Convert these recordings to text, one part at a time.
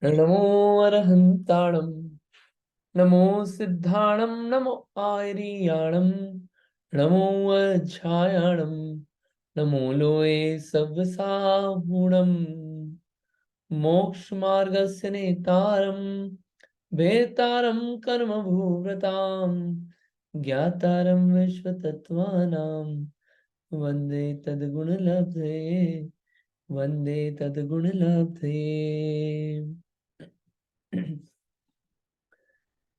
नमो अरहंताणं नमो सिद्धाणं नमो आर्याणं नमो अज्छायाणं नमो लोये सव्यसाहुणं मोक्षमार्गस्य नेतारं भेतारं कर्मभूव्रतां ज्ञातारं विश्वतत्त्वानां वन्दे तद्गुणलब्धे वन्दे तद्गुणलब्धे।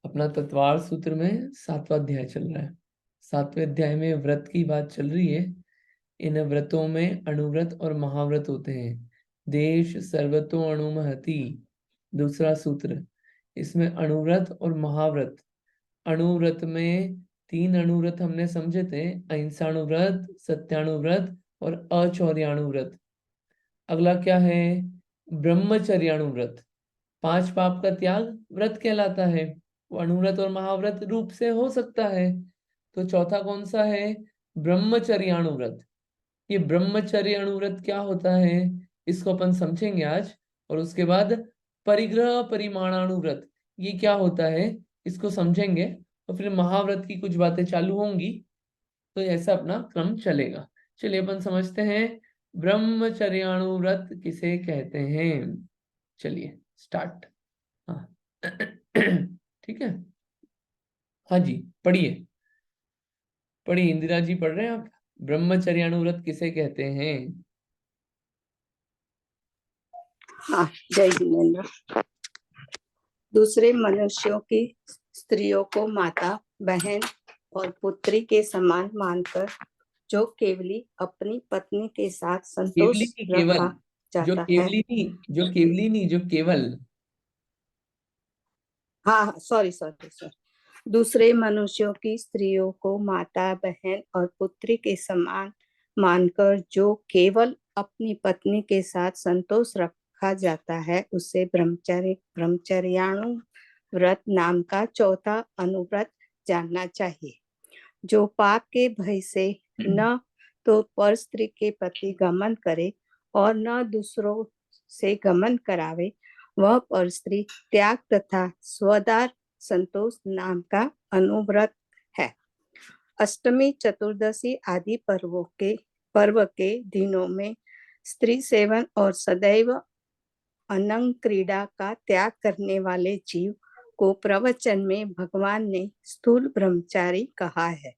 अपना तत्वार सूत्र में 7वां अध्याय चल रहा है। 7वें अध्याय में व्रत की बात चल रही है। इन व्रतों में अणुव्रत और महाव्रत होते हैं। देश सर्वतो अणुमहति दूसरा सूत्र। इसमें अणुव्रत और महाव्रत। अणुव्रत में 3 अणुव्रत हमने समझे थे, अहिंसाणुव्रत, सत्याणुव्रत और अचौर्याणुव्रत। अगला क्या है? ब्रह्मचर्याणुव्रत। 5 पाप का त्याग व्रत कहलाता है। वो अणुव्रत और महाव्रत रूप से हो सकता है। तो चौथा कौन सा है? ब्रह्मचर्याणुव्रत। ये ब्रह्मचर्य अणुव्रत क्या होता है, इसको अपन समझेंगे आज। और उसके बाद परिग्रह परिमाणाणुव्रत, ये क्या होता है, इसको समझेंगे। और फिर महाव्रत की कुछ बातें चालू होंगी। तो ऐसा अपना क्रम चलेगा। चलिए अपन समझते हैं ब्रह्मचर्याणुव्रत किसे कहते हैं। चलिए स्टार्ट। हाँ ठीक है। हाँ जी, पढ़िए पढ़िए। इंदिरा जी पढ़ रहे हैं आप? ब्रह्मचर्याणुव्रत किसे कहते हैं? हाँ, जय जिनेन्द्र। दूसरे मनुष्यों की स्त्रियों को माता, बहन और पुत्री के समान मानकर जो केवली अपनी पत्नी के साथ संतोष केवली नहीं, केवल। रखा जो जाता है। केवली नहीं, जो केवली नहीं, जो केवल। हाँ, सॉरी सॉरी सॉरी। दूसरे मनुष्यों की स्त्रियों को माता, बहन और पुत्री के समान मानकर जो केवल अपनी पत्नी के साथ संतोष रखा जाता है, उसे ब्रह्मचर्याणु व्रत नाम का चौथा अनुव्रत जानना चाहिए। जो पाप के भय से न तो पर स्त्री के प्रति गमन करे और न दूसरों से गमन करावे, वह पर स्त्री त्याग तथा स्वदार संतोष नाम का अनुव्रत है। अष्टमी, चतुर्दशी आदि पर्व के दिनों में स्त्री सेवन और सदैव अनंग क्रीड़ा का त्याग करने वाले जीव को प्रवचन में भगवान ने स्थूल ब्रह्मचारी कहा है।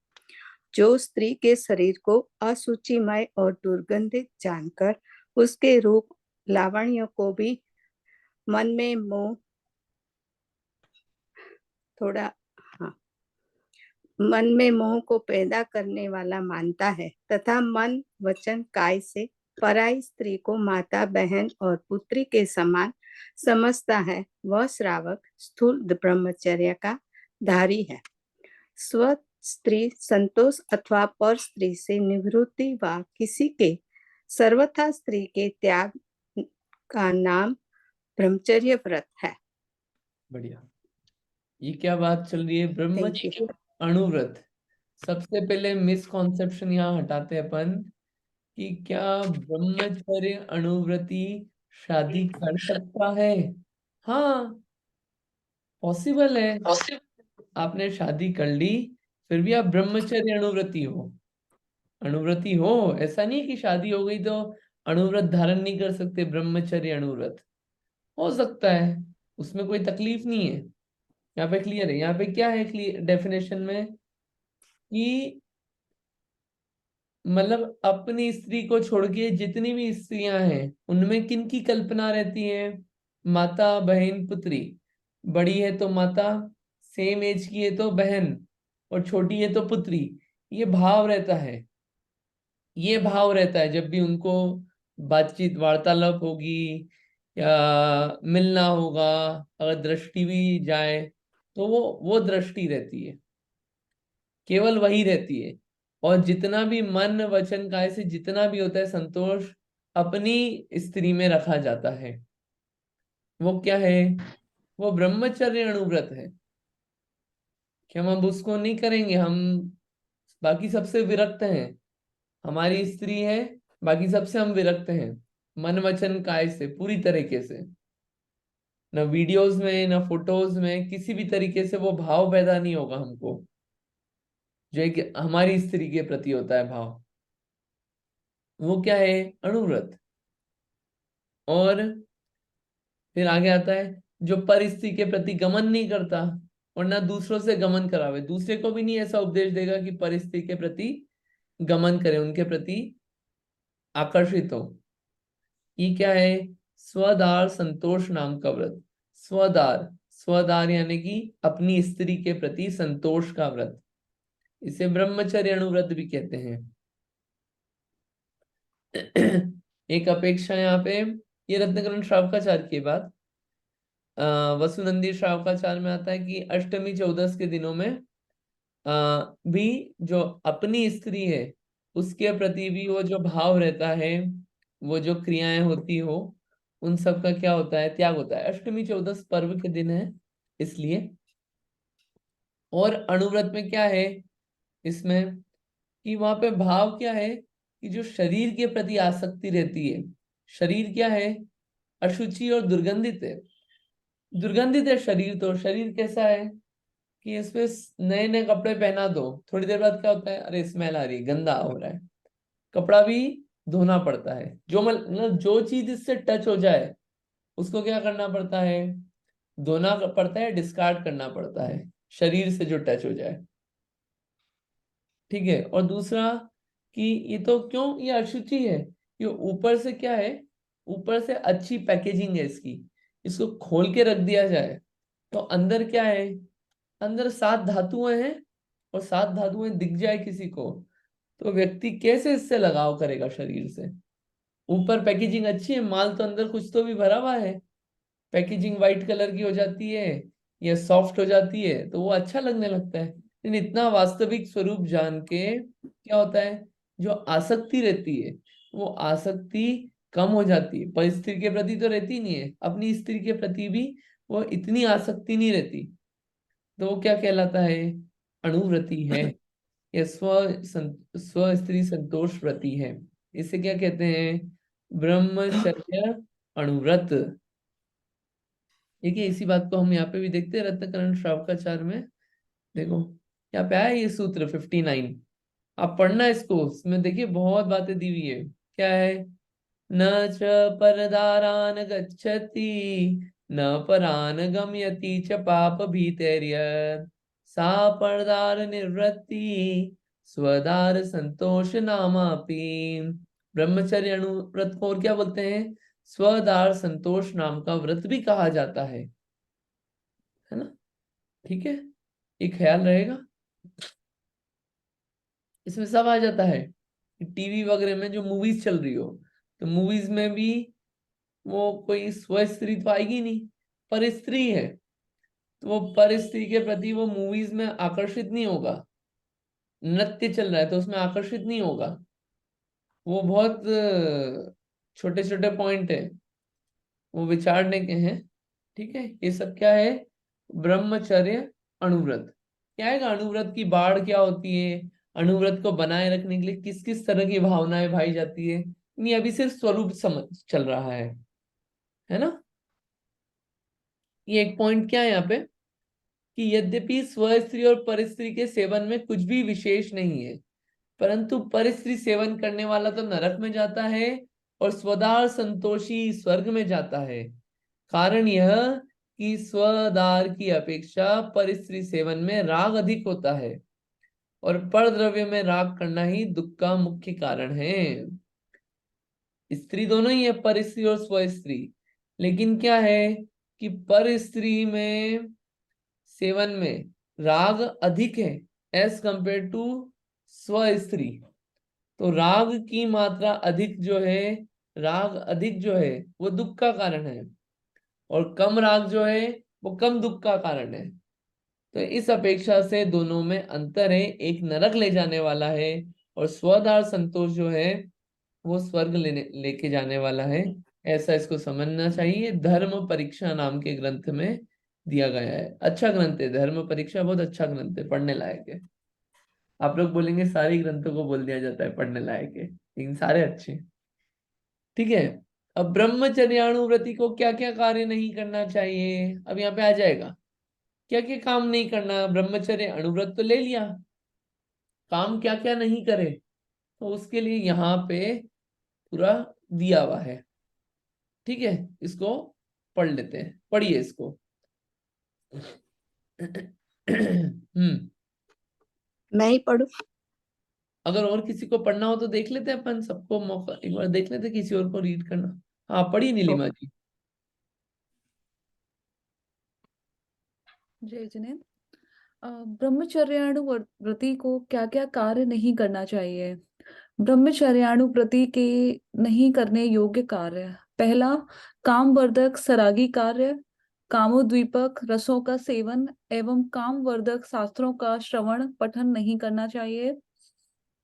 जो स्त्री के शरीर को असुचिमय और दुर्गंधित जानकर उसके रूप लावण्य को भी मन में मोह थोड़ा हाँ मन में मोह को पैदा करने वाला मानता है तथा मन, वचन, काय से पराई स्त्री को माता, बहन और पुत्री के समान समझता है, वह श्रावक स्थूल ब्रह्मचर्य का धारी है। स्व स्त्री संतोष अथवा पर स्त्री से निवृत्ति व किसी के सर्वथा स्त्री के त्याग का नाम ब्रह्मचर्य व्रत है। बढ़िया। ये क्या बात चल रही है? Thank you. ब्रह्मचर्य अणुव्रत। सबसे पहले मिसकॉन्सेप्शन यहाँ हटाते हैं अपन कि क्या ब्रह्मचर्य अणुव्रती शादी कर सकता है? हाँ, पॉसिबल है। आपने शादी कर ली, फिर भी आप ब्रह्मचर्य अणुव्रती हो। अणुव्रती हो, ऐसा नहीं कि शादी हो गई तो अणुव्रत धारण नहीं कर सकते। ब्रह्मचर्य अणुव्रत हो सकता है, उसमें कोई तकलीफ नहीं है। यहाँ पे क्लियर है। यहाँ पे क्या है क्लियर डेफिनेशन में कि मतलब अपनी स्त्री को छोड़ के जितनी भी स्त्रियां हैं उनमें किन की कल्पना रहती है? माता, बहन, पुत्री। बड़ी है तो माता, सेम एज की है तो बहन, और छोटी है तो पुत्री। ये भाव रहता है। ये भाव रहता है जब भी उनको बातचीत वार्तालाप होगी या मिलना होगा। अगर दृष्टि भी जाए तो वो दृष्टि रहती है, केवल वही रहती है। और जितना भी मन, वचन, काय से जितना भी होता है संतोष अपनी स्त्री में रखा जाता है। वो क्या है? वो ब्रह्मचर्य अणुव्रत है कि हम अब उसको नहीं करेंगे। हम बाकी सबसे विरक्त हैं। हमारी स्त्री है, बाकी सबसे हम विरक्त हैं, मन, वचन, काय से पूरी तरीके से। ना वीडियोस में ना फोटोज में किसी भी तरीके से वो भाव पैदा नहीं होगा हमको, जो एक हमारी स्त्री के प्रति होता है भाव। वो क्या है? अणुव्रत। और फिर आगे आता है जो पर स्त्री के प्रति गमन नहीं करता और ना दूसरों से गमन करावे, दूसरे को भी नहीं ऐसा उपदेश देगा कि पर स्त्री के प्रति गमन करे, उनके प्रति आकर्षित हो। ये क्या है? स्वदार संतोष नाम का व्रत। स्वदार, स्वदार यानी कि अपनी स्त्री के प्रति संतोष का व्रत। इसे ब्रह्मचर्य अणुव्रत भी कहते हैं। एक अपेक्षा यहाँ पे, ये रत्नकरण श्रावकाचार्य की बात, वसुनंदी श्रावकाचार्य में आता है कि अष्टमी चौदस के दिनों में भी जो अपनी स्त्री है उसके प्रति भी वो जो भाव रहता है, वो जो क्रियाएं होती हो, उन सब का क्या होता है? त्याग होता है। अष्टमी चौदस पर्व के दिन है इसलिए। और अणुव्रत में क्या है इसमें, कि वहां पे भाव क्या है कि जो शरीर के प्रति आसक्ति रहती है, शरीर क्या है? अशुचि और दुर्गंधित है। दुर्गंधित है शरीर, तो शरीर कैसा है कि इसमें नए नए कपड़े पहना दो, थोड़ी देर बाद क्या होता है? अरे स्मेल आ रही, गंदा हो रहा है। कपड़ा भी धोना पड़ता है। जो मतलब जो चीज इससे टच हो जाए उसको क्या करना पड़ता है? धोना पड़ता है, डिस्कार्ड करना पड़ता है, शरीर से जो टच हो जाए। ठीक है। और दूसरा कि ये तो क्यों ये अशुचि है, ये ऊपर से क्या है? ऊपर से अच्छी पैकेजिंग है इसकी, इसको खोल के रख दिया जाए तो अंदर क्या है? अंदर 7 धातुएं हैं, और 7 धातुएं दिख जाए किसी को तो व्यक्ति कैसे इससे लगाव करेगा शरीर से? ऊपर पैकेजिंग अच्छी है, माल तो अंदर कुछ तो भी भरा हुआ है, पैकेजिंग व्हाइट कलर की हो जाती है या सॉफ्ट हो जाती है तो वो अच्छा लगने लगता है। लेकिन इतना वास्तविक स्वरूप जान के क्या होता है? जो आसक्ति रहती है वो आसक्ति कम हो जाती है। पर स्त्री के प्रति तो रहती नहीं है, अपनी स्त्री के प्रति भी वो इतनी आसक्ति नहीं रहती, तो वो क्या कहलाता है? अणुव्रति है, या स्व स्त्री संतोष व्रति है। इसे क्या कहते हैं? ब्रह्मचर्य अणुव्रत। देखिए इसी बात को हम यहाँ पे भी देखते हैं रत्नकरण श्रावकाचार में। देखो यहाँ पे आया ये सूत्र 59, आप पढ़ना इसको, इसमें देखिए बहुत बातें दी हुई है। क्या है? न च परदारान गच्छति, न परान गमयति च पाप भीतर्यत्, सा परदार निवृत्ति स्वदार संतोष नामापि। ब्रह्मचर्य अणुव्रत को और क्या बोलते हैं? स्वदार संतोष नाम का व्रत भी कहा जाता है ना? ठीक है, ये ख्याल रहेगा। इसमें सब आ जाता है कि टीवी वगैरह में जो मूवीज चल रही हो, तो मूवीज में भी वो कोई स्व स्त्री तो आएगी नहीं, पर स्त्री है, तो वो पर स्त्री के प्रति वो मूवीज में आकर्षित नहीं होगा। नृत्य चल रहा है तो उसमें आकर्षित नहीं होगा। वो बहुत छोटे छोटे पॉइंट है, वो विचारने के हैं। ठीक है, ये सब क्या है? ब्रह्मचर्य अणुव्रत। क्या है? अणुव्रत की बाढ़ क्या होती है, अणुव्रत को बनाए रखने के लिए किस किस तरह की भावनाएं भाई जाती है, नहीं अभी सिर्फ स्वरूप समझ चल रहा है ना? ये एक पॉइंट क्या है यहाँ पे, कि यद्यपि स्व स्त्री और परस्त्री के सेवन में कुछ भी विशेष नहीं है, परंतु परस्त्री सेवन करने वाला तो नरक में जाता है और स्वदार संतोषी स्वर्ग में जाता है। कारण यह कि स्वदार की अपेक्षा परस्त्री सेवन में राग अधिक होता है, और पर द्रव्य में राग करना ही दुख का मुख्य कारण है। स्त्री दोनों ही है, पर स्त्री और स्व स्त्री, लेकिन क्या है कि पर स्त्री में सेवन में राग अधिक है एज कंपेयर टू स्व स्त्री। तो राग की मात्रा अधिक जो है, राग अधिक जो है वो दुख का कारण है, और कम राग जो है वो कम दुख का कारण है। तो इस अपेक्षा से दोनों में अंतर है, एक नरक ले जाने वाला है और स्वदार संतोष जो है वो स्वर्ग लेके जाने वाला है। ऐसा इसको समझना चाहिए। धर्म परीक्षा नाम के ग्रंथ में दिया गया है। अच्छा ग्रंथ है धर्म परीक्षा, बहुत अच्छा ग्रंथ है, पढ़ने लायक है। आप लोग बोलेंगे सारे ग्रंथों को बोल दिया जाता है पढ़ने लायक है, लेकिन सारे अच्छे हैं। ठीक है, अब ब्रह्मचर्यानुव्रति को क्या क्या कार्य नहीं करना चाहिए, अब यहाँ पे आ जाएगा क्या क्या काम नहीं करना। ब्रह्मचर्य अनुव्रत तो ले लिया, काम क्या क्या नहीं करे, तो उसके लिए यहाँ पे पूरा दिया हुआ है। ठीक है, इसको पढ़ लेते हैं, पढ़िए इसको। मैं ही पढ़ू? अगर और किसी को पढ़ना हो तो देख लेते हैं अपन, सबको मौका एक बार देख लेते हैं किसी और को रीड करना। हाँ पढ़ी तो नीलिमा जी। जय जिनेन्द्र। ब्रह्मचर्याणुव्रति को क्या क्या कार्य नहीं करना चाहिए। ब्रह्मचर्याणुव्रति के नहीं करने योग्य कार्य। पहला, कामवर्धक सरागी कार्य, कामोद्दीपक रसों का सेवन एवं कामवर्धक शास्त्रों का श्रवण पठन नहीं करना चाहिए।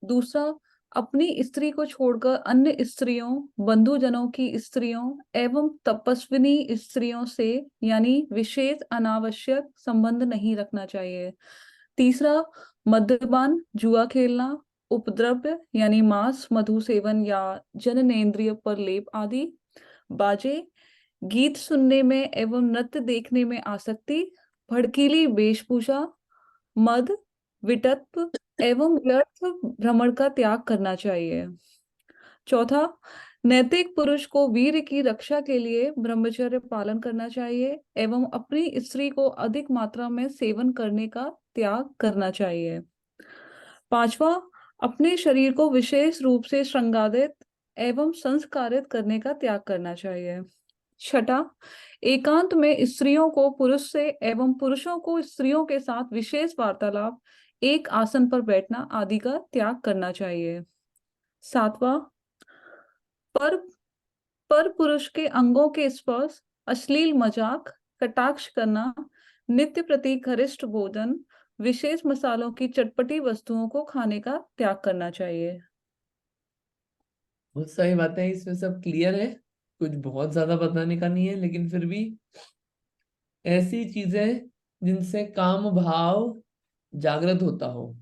दूसरा, अपनी स्त्री को छोड़कर अन्य स्त्रियों, बंधुजनों की स्त्रियों एवं तपस्विनी स्त्रियों से यानी विशेष अनावश्यक संबंध नहीं रखना चाहिए। तीसरा, मद्यपान, जुआ खेलना, उपद्रव्य यानी मांस, मधु सेवन या जननेंद्रिय पर लेप आदि, बाजे, गीत सुनने में एवं नृत्य देखने में आसक्ति, भड़कीली वेशभूषा, मद, विटत्व एवं व्यर्थ भ्रमण का त्याग करना चाहिए। चौथा, नैतिक पुरुष को वीर की रक्षा के लिए ब्रह्मचर्य पालन करना चाहिए एवं अपनी स्त्री को अधिक मात्रा में सेवन करने का त्याग करना चाहिए। पांचवा, अपने शरीर को विशेष रूप से श्रृंगारित एवं संस्कारित करने का त्याग करना चाहिए। छठा, एकांत में स्त्रियों को पुरुष से एवं पुरुषों को स्त्रियों के साथ विशेष वार्तालाप, एक आसन पर बैठना आदि का त्याग करना चाहिए। सातवां, पर पर पुरुष के अंगों के स्पर्श, अश्लील मजाक, कटाक्ष करना, नित्य प्रति घनिष्ठ भोजन, विशेष मसालों की चटपटी वस्तुओं को खाने का त्याग करना चाहिए। बहुत सारी बातें इसमें सब क्लियर है, कुछ बहुत ज्यादा बताने का नहीं है, लेकिन फिर भी ऐसी चीजें जिनसे काम भाव जागृत होता हो,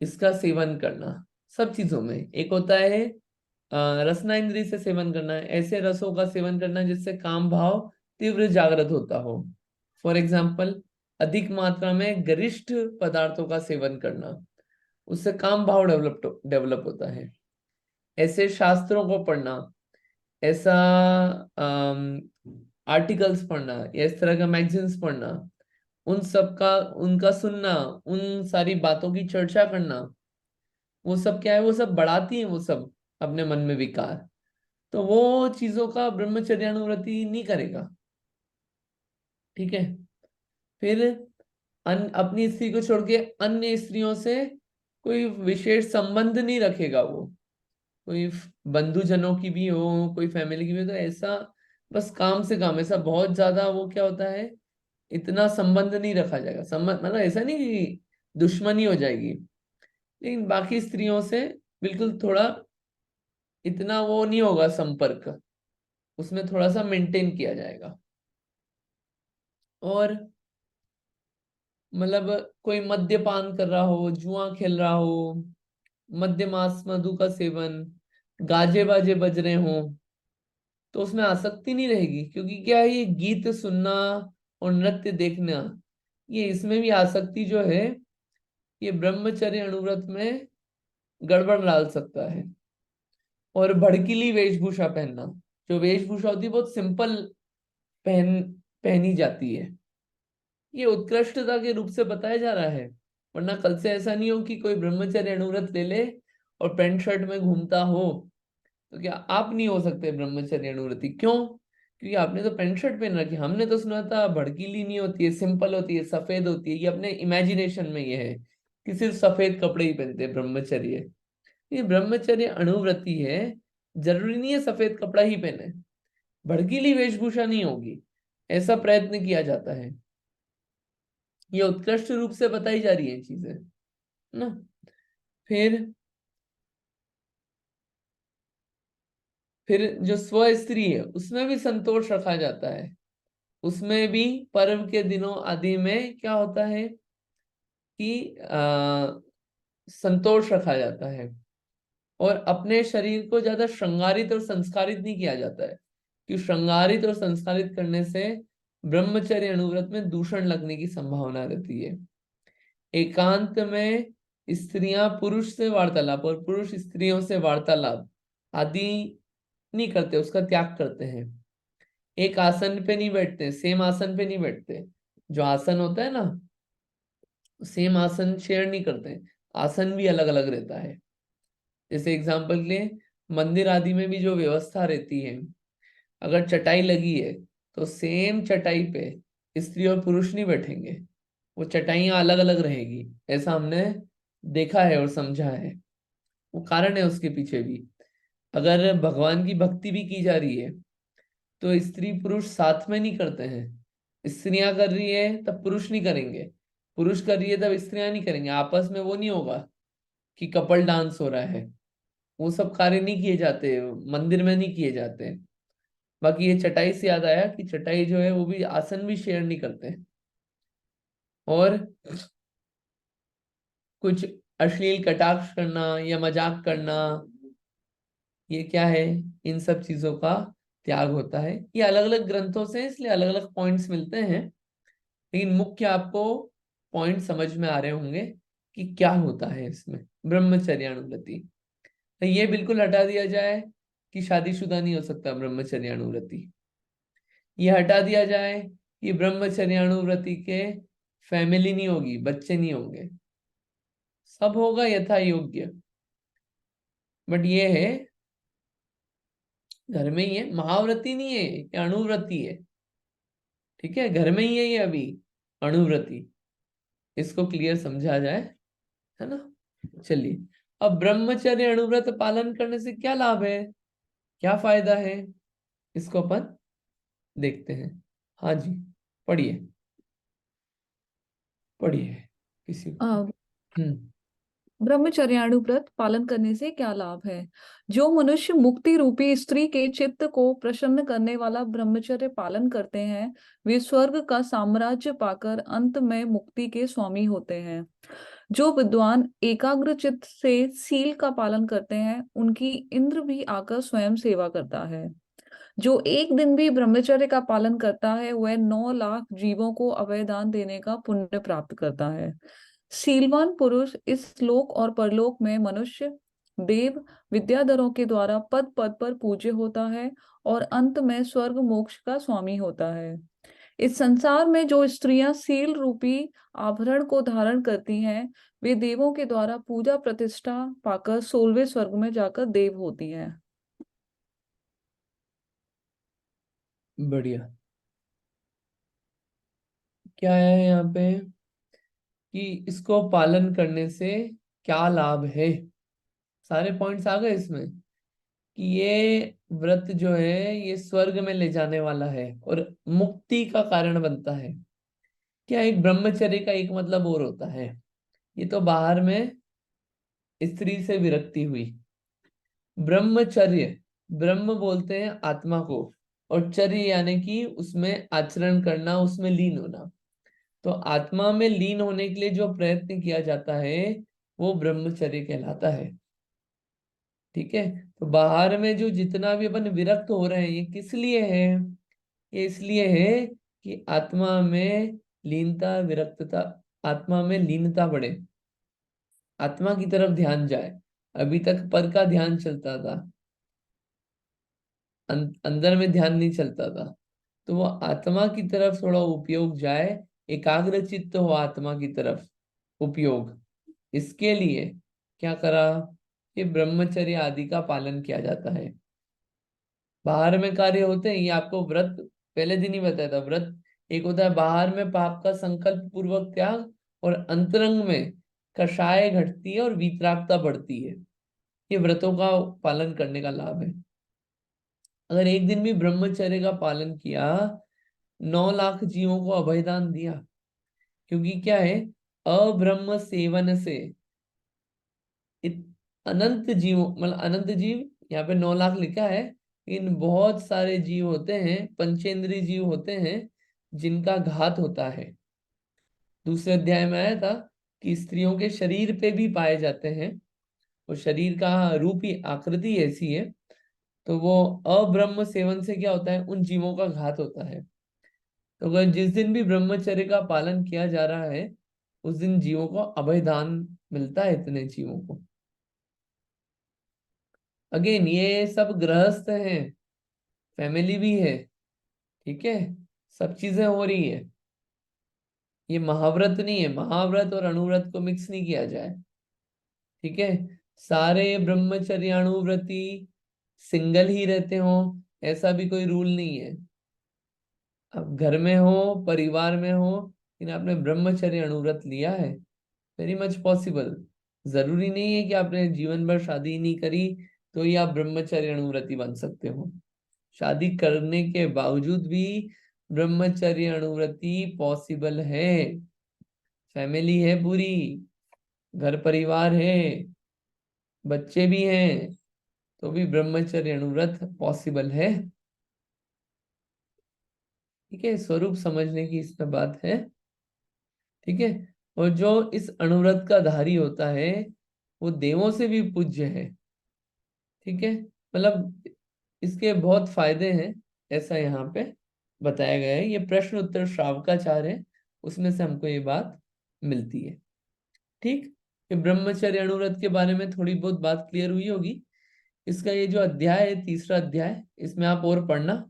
इसका सेवन करना। सब चीजों में एक होता है रसना इंद्रिय से सेवन करना, ऐसे रसों का सेवन करना जिससे काम भाव तीव्र जागृत होता हो। फॉर एग्जाम्पल, अधिक मात्रा में गरिष्ठ पदार्थों का सेवन करना, उससे काम भाव डेवलप होता है। ऐसे शास्त्रों को पढ़ना, ऐसा आर्टिकल्स पढ़ना या इस तरह का मैगजीन्स पढ़ना, उन सब का उनका सुनना, उन सारी बातों की चर्चा करना, वो सब क्या है, वो सब बढ़ाती है वो सब अपने मन में विकार। तो वो चीजों का ब्रह्मचर्यानुव्रति नहीं करेगा। ठीक है, फिर अपनी स्त्री को छोड़ के अन्य स्त्रियों से कोई विशेष संबंध नहीं रखेगा। वो कोई बंधुजनों की भी हो, कोई फैमिली की भी हो, तो ऐसा बस काम से काम, ऐसा बहुत ज्यादा वो क्या होता है, इतना संबंध नहीं रखा जाएगा। संबंध मतलब ऐसा नहीं कि दुश्मनी हो जाएगी, लेकिन बाकी स्त्रियों से बिल्कुल थोड़ा इतना वो नहीं होगा संपर्क, उसमें थोड़ा सा मेंटेन किया जाएगा। और मतलब कोई मद्यपान कर रहा हो, जुआ खेल रहा हो, मद्य मांस मधु का सेवन, गाजे बाजे बज रहे हो, तो उसमें आसक्ति नहीं रहेगी। क्योंकि क्या है, ये गीत सुनना और नृत्य देखना, ये इसमें भी आसक्ति जो है, ये ब्रह्मचर्य अनुव्रत में गड़बड़ डाल सकता है। और भड़कीली वेशभूषा पहनना, जो वेशभूषा होती है बहुत सिंपल पहन पहनी जाती है, ये उत्कृष्टता के रूप से बताया जा रहा है। वरना कल से ऐसा नहीं हो कि कोई ब्रह्मचर्य अनुव्रत ले ले और पैंट शर्ट में घूमता हो, तो क्या आप नहीं हो सकते ब्रह्मचर्य अनुव्रति? क्यों? क्योंकि आपने तो पैंट शर्ट पहन रखी। हमने तो सुना था भड़कीली नहीं होती है, सिंपल होती है, सफेद होती है। ये अपने इमेजिनेशन में ये है कि सिर्फ सफेद कपड़े ही पहनते हैं ब्रह्मचर्य। ये ब्रह्मचर्य अनुव्रति है, जरूरी नहीं है सफेद कपड़ा ही पहने, भड़कीली वेशभूषा नहीं होगी, ऐसा प्रयत्न किया जाता है। ये उत्कृष्ट रूप से बताई जा रही है चीजें ना। फिर जो स्व स्त्री है उसमें भी संतोष रखा जाता है। उसमें भी पर्व के दिनों आदि में क्या होता है कि संतोष रखा जाता है। और अपने शरीर को ज्यादा श्रृंगारित और संस्कारित नहीं किया जाता है, कि श्रृंगारित और संस्कारित करने से ब्रह्मचर्य अनुव्रत में दूषण लगने की संभावना रहती है। एकांत में स्त्रियां पुरुष से वार्तालाप और पुरुष स्त्रियों से वार्तालाप आदि नहीं करते, उसका त्याग करते हैं। एक आसन पे नहीं बैठते, सेम आसन पे नहीं बैठते। जो आसन होता है ना, सेम आसन शेयर नहीं करते, आसन भी अलग अलग रहता है। जैसे एग्जांपल के लिए मंदिर आदि में भी जो व्यवस्था रहती है, अगर चटाई लगी है तो सेम चटाई पे स्त्री और पुरुष नहीं बैठेंगे, वो चटाइयां अलग अलग रहेगी। ऐसा हमने देखा है और समझा है। वो कारण है उसके पीछे भी। अगर भगवान की भक्ति भी की जा रही है तो स्त्री पुरुष साथ में नहीं करते हैं। स्त्रियां कर रही है तब पुरुष नहीं करेंगे, पुरुष कर रही है तब स्त्रियां नहीं करेंगे। आपस में वो नहीं होगा कि कपल डांस हो रहा है। वो सब कार्य नहीं किए जाते, मंदिर में नहीं किए जाते। बाकी ये चटाई से याद आया कि चटाई जो है वो भी आसन भी शेयर नहीं करते। और कुछ अश्लील कटाक्ष करना या मजाक करना, ये क्या है, इन सब चीजों का त्याग होता है। ये अलग अलग ग्रंथों से इसलिए अलग अलग पॉइंट्स मिलते हैं, लेकिन मुख्य आपको पॉइंट समझ में आ रहे होंगे कि क्या होता है इसमें ब्रह्मचर्यानुव्रति। तो ये बिल्कुल हटा दिया जाए कि शादीशुदा नहीं हो सकता ब्रह्मचर्यानुव्रति। ये हटा दिया जाए कि ब्रह्मचर्यानुव्रति के फैमिली नहीं होगी, बच्चे नहीं होंगे, सब होगा यथा योग्य। बट ये है घर में ही है, महाव्रती नहीं है, ये अणुव्रती है। ठीक है, घर में ही है ये अभी अणुव्रती। इसको क्लियर समझा जाए, है ना। चलिए, अब ब्रह्मचर्य अणुव्रत पालन करने से क्या लाभ है, क्या फायदा है, इसको अपन देखते हैं। हाँ जी, पढ़िए पढ़िए किसी को। अ, हम्म। ब्रह्मचर्याणु व्रत पालन करने से क्या लाभ है। जो मनुष्य मुक्ति रूपी स्त्री के चित्त को प्रसन्न करने वाला ब्रह्मचर्य पालन करते हैं, वे स्वर्ग का साम्राज्य पाकर अंत में मुक्ति के स्वामी होते हैं। जो विद्वान एकाग्र चित्त से सील का पालन करते हैं, उनकी इंद्र भी आकर स्वयं सेवा करता है। जो एक दिन भी ब्रह्मचर्य का पालन करता है, वह 9 लाख जीवों को अभयदान देने का पुण्य प्राप्त करता है। शीलवान पुरुष इस लोक और परलोक में मनुष्य, देव, विद्याधरों के द्वारा पद पद पर पूज्य होता है और अंत में स्वर्ग मोक्ष का स्वामी होता है। इस संसार में जो स्त्रियां सील रूपी आभरण को धारण करती हैं, वे देवों के द्वारा पूजा प्रतिष्ठा पाकर 16वें स्वर्ग में जाकर देव होती हैं। बढ़िया। क्या है यहाँ पे कि इसको पालन करने से क्या लाभ है, सारे पॉइंट्स आ गए इसमें। कि ये व्रत जो है ये स्वर्ग में ले जाने वाला है और मुक्ति का कारण बनता है। क्या एक ब्रह्मचर्य का एक मतलब और होता है, ये तो बाहर में स्त्री से विरक्ति हुई। ब्रह्मचर्य, ब्रह्म बोलते हैं आत्मा को, और चर्य यानी कि उसमें आचरण करना, उसमें लीन होना। तो आत्मा में लीन होने के लिए जो प्रयत्न किया जाता है वो ब्रह्मचर्य कहलाता है। ठीक है, तो बाहर में जो जितना भी अपन विरक्त हो रहे हैं ये किस लिए है, ये इसलिए है कि आत्मा में लीनता, विरक्तता, आत्मा में लीनता बढ़े, आत्मा की तरफ ध्यान जाए। अभी तक पर का ध्यान चलता था, अंदर में ध्यान नहीं चलता था। तो वो आत्मा की तरफ थोड़ा उपयोग जाए, एकाग्र चित्त हो आत्मा की तरफ उपयोग। इसके लिए क्या करा कि ब्रह्मचर्य आदि का पालन किया जाता है। बाहर में कार्य होते हैं, ये आपको व्रत पहले दिन ही बताया था। व्रत एक होता है बाहर में पाप का संकल्प पूर्वक त्याग, और अंतरंग में कषाय घटती है और वीतरागता बढ़ती है। ये व्रतों का पालन करने का लाभ है। अगर एक दिन भी ब्रह्मचर्य का पालन किया, 9 लाख जीवों को अभयदान दिया। क्योंकि क्या है, अब्रह्म सेवन से अनंत जीव, मतलब अनंत जीव, यहाँ पे 9 लाख लिखा है, इन बहुत सारे जीव होते हैं, पंचेंद्रीय जीव होते हैं जिनका घात होता है। दूसरे अध्याय में आया था कि स्त्रियों के शरीर पे भी पाए जाते हैं, वो शरीर का रूप ही आकृति ऐसी है, तो वो अब्रह्म सेवन से क्या होता है, उन जीवों का घात होता है। तो अगर जिस दिन भी ब्रह्मचर्य का पालन किया जा रहा है, उस दिन जीवों को अभय दान मिलता है, इतने जीवों को। अगेन ये सब गृहस्थ हैं, फैमिली भी है, ठीक है, सब चीजें हो रही है। ये महाव्रत नहीं है, महाव्रत और अणुव्रत को मिक्स नहीं किया जाए, ठीक है। सारे ब्रह्मचर्याणुव्रती सिंगल ही रहते हो, ऐसा भी कोई रूल नहीं है। अब घर में हो, परिवार में हो, लेकिन आपने ब्रह्मचर्य अणुव्रत लिया है, वेरी मच पॉसिबल। जरूरी नहीं है कि आपने जीवन भर शादी नहीं करी तो ही आप ब्रह्मचर्य अणुव्रती बन सकते हो। शादी करने के बावजूद भी ब्रह्मचर्य अणुव्रती पॉसिबल है। फैमिली है पूरी, घर परिवार है, बच्चे भी हैं, तो भी ब्रह्मचर्य अणुव्रत पॉसिबल है, ठीक है। स्वरूप समझने की इसमें बात है, ठीक है। और जो इस अणुव्रत का धारी होता है वो देवों से भी पूज्य है, ठीक है। मतलब इसके बहुत फायदे हैं, ऐसा यहाँ पे बताया गया है। ये प्रश्न उत्तर श्रावकाचार है, उसमें से हमको ये बात मिलती है, ठीक। ये ब्रह्मचर्य अणुव्रत के बारे में थोड़ी बहुत बात क्लियर हुई होगी। इसका ये जो अध्याय है, तीसरा अध्याय, इसमें आप और पढ़ना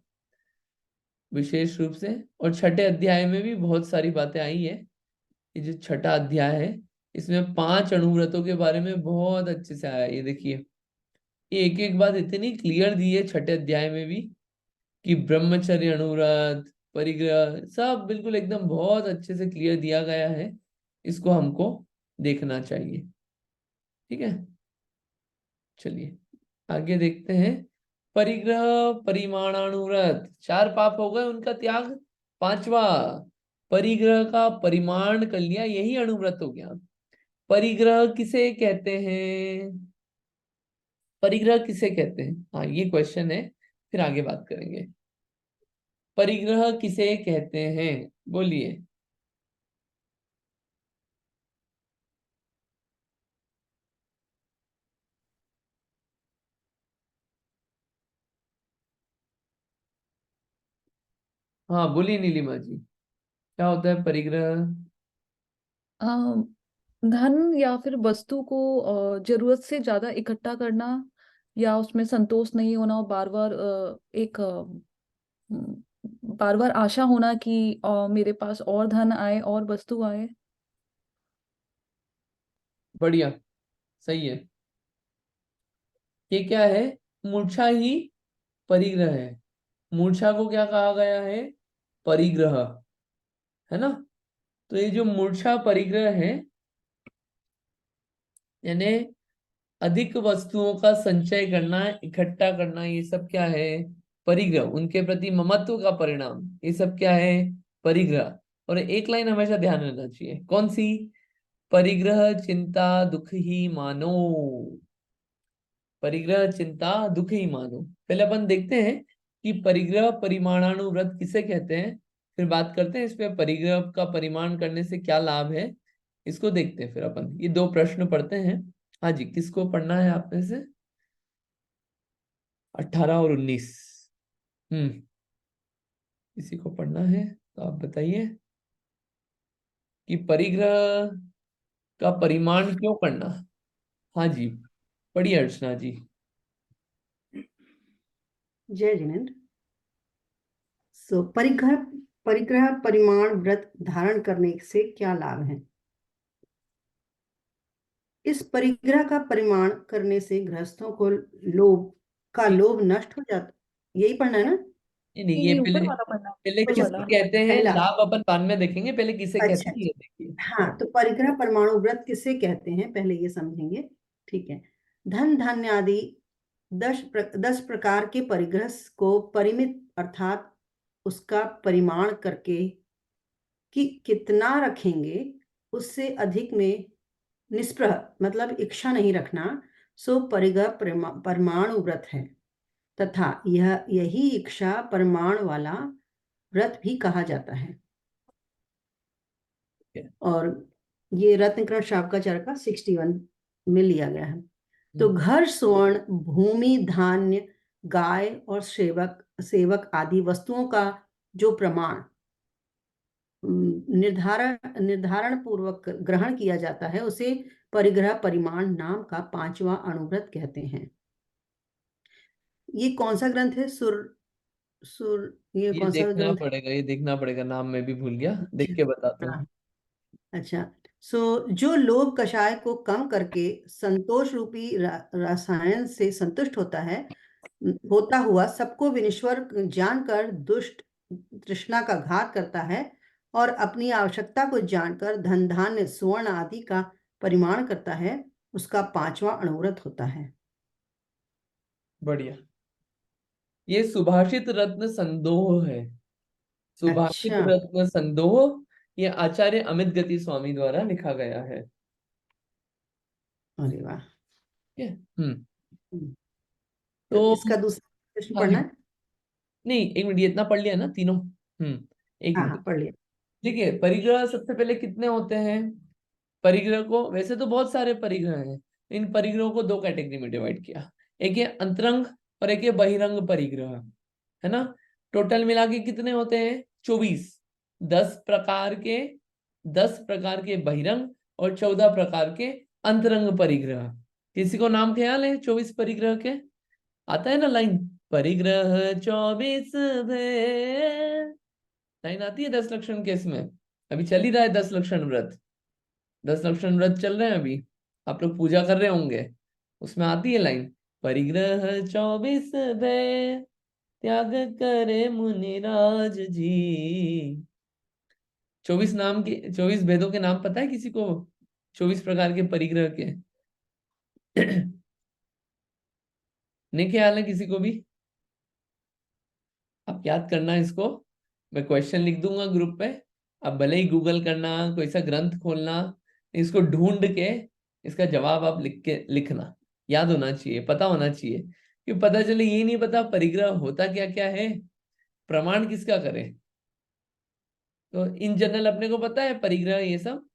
विशेष रूप से। और छठे अध्याय में भी बहुत सारी बातें आई है। ये जो छठा अध्याय है, इसमें 5 अणुव्रतों के बारे में बहुत अच्छे से आया है। ये देखिए, ये एक एक बात इतनी क्लियर दी है छठे अध्याय में भी, कि ब्रह्मचर्य अणुव्रत, परिग्रह, सब बिल्कुल एकदम बहुत अच्छे से क्लियर दिया गया है। इसको हमको देखना चाहिए, ठीक है। चलिए आगे देखते हैं। परिग्रह परिमाणानुव्रत, 4 पाप हो गए, उनका त्याग। 5वां, परिग्रह का परिमाण कर लिया, यही अणुव्रत हो गया। परिग्रह किसे कहते हैं? परिग्रह किसे कहते हैं, हाँ ये क्वेश्चन है, फिर आगे बात करेंगे। परिग्रह किसे कहते हैं, बोलिए। हाँ बोलिए नीलिमा जी, क्या होता है परिग्रह? अ, धन या फिर वस्तु को जरूरत से ज्यादा इकट्ठा करना, या उसमें संतोष नहीं होना, और बार बार बार बार आशा होना कि मेरे पास और धन आए और वस्तु आए। बढ़िया, सही है। ये क्या है? मूर्छा ही परिग्रह है। मूर्छा को क्या कहा गया है? परिग्रह, है ना। तो ये जो मूर्छा परिग्रह है, यानी अधिक वस्तुओं का संचय करना, इकट्ठा करना, ये सब क्या है? परिग्रह। उनके प्रति ममत्व का परिणाम, ये सब क्या है? परिग्रह। और एक लाइन हमेशा ध्यान रखना चाहिए, कौन सी? परिग्रह चिंता दुख ही मानो। परिग्रह चिंता दुख ही मानो। पहले अपन देखते हैं कि परिग्रह परिमाणानुव्रत किसे कहते हैं, फिर बात करते हैं इस पे परिग्रह का परिमाण करने से क्या लाभ है, इसको देखते हैं फिर अपन। ये 2 प्रश्न पढ़ते हैं। हाँ जी, किसको पढ़ना है आप में से? 18 और 19। किसी को पढ़ना है तो आप बताइए कि परिग्रह का परिमाण क्यों करना। हाँ जी, पढ़िए अर्चना जी। जय जिनेन्द्र। सो परिग्रह परिग्रह परिमाण व्रत धारण करने से क्या लाभ है? इस परिग्रह का परिमाण करने से गृहस्थों को लोभ नष्ट हो जाता। यही पढ़ना है ना? नहीं नहीं, ये नहीं, ऊपर पहले वाला पढ़ना, पहले ऊपर किसे वाला। कहते हैं पहला, लाभ अपन बाद में देखेंगे, पहले किसे कहते अच्छा हैं ये देखिए। हाँ, तो परिग्रह परमाणु व्रत किसे कहते हैं पहले ये समझेंगे, ठीक है। धन धान्य आदि 10 प्रकार के परिग्रह को परिमित अर्थात उसका परिमाण करके कि कितना रखेंगे, उससे अधिक में निष्प्रह मतलब इच्छा नहीं रखना, सो परिग्रह परमाणु व्रत है। तथा यही इच्छा परमाण वाला व्रत भी कहा जाता है। और ये रत्नकरण शावकाचार्य का 61 में लिया गया है। तो घर, स्वर्ण, भूमि, धान्य, गाय और सेवक आदि वस्तुओं का जो प्रमाण निर्धारण पूर्वक ग्रहण किया जाता है उसे परिग्रह परिमाण नाम का 5वां अणुव्रत कहते हैं। ये कौन सा ग्रंथ है? ये ये कौन सा देखना ग्रंथ है? पड़ेगा, ये देखना पड़ेगा, नाम मैं भी भूल गया, देख के बताता हाँ, हूँ। अच्छा। जो लोभ कषाय को कम करके संतोष रूपी रसायन से संतुष्ट होता हुआ सबको विनश्वर जानकर दुष्ट तृष्णा का घात करता है और अपनी आवश्यकता को जानकर धन धान्य स्वर्ण आदि का परिमाण करता है, उसका 5वां अणुव्रत होता है। बढ़िया। ये सुभाषित रत्न संदोह है। सुभाषित अच्छा, रत्न संदोह, ये आचार्य अमित गति स्वामी द्वारा लिखा गया है। अरे वाह। ठीक है। तो तो इसका दूसरा प्रश्न हाँ पढ़ना जी, है? नहीं एक मिनट, ये इतना पढ़ लिया ना तीनों। एक हाँ हाँ, मिनट। पढ़ लिया। ठीक है, परिग्रह सबसे पहले कितने होते हैं? परिग्रह को वैसे तो बहुत सारे परिग्रह हैं, इन परिग्रहों को दो कैटेगरी में डिवाइड किया। एक है अंतरंग और एक है बहिरंग परिग्रह, है ना। टोटल मिला के कितने होते हैं? 24। 10 प्रकार के बहिरंग और 14 प्रकार के अंतरंग परिग्रह। किसी को नाम ख्याल है 24 परिग्रह के? आता है ना लाइन, परिग्रह 24 भे, लाइन आती है 10 लक्षण के इसमें। अभी चल ही रहा है 10 लक्षण व्रत, 10 लक्षण व्रत चल रहे हैं अभी, आप लोग पूजा कर रहे होंगे, उसमें आती है लाइन, परिग्रह 24 भे त्याग करे मुनिराज जी। 24 नाम के, 24 भेदों के नाम पता है किसी को? 24 प्रकार के परिग्रह के नहीं ख्याल है किसी को भी? आप याद करना इसको, मैं क्वेश्चन लिख दूंगा ग्रुप पे, आप भले ही गूगल करना, कोई सा ग्रंथ खोलना, इसको ढूंढ के इसका जवाब आप लिखना। याद होना चाहिए, पता होना चाहिए, कि पता चले ये नहीं पता परिग्रह होता क्या क्या है, प्रमाण किसका करें। तो इन जनरल अपने को पता है परिग्रह, ये सब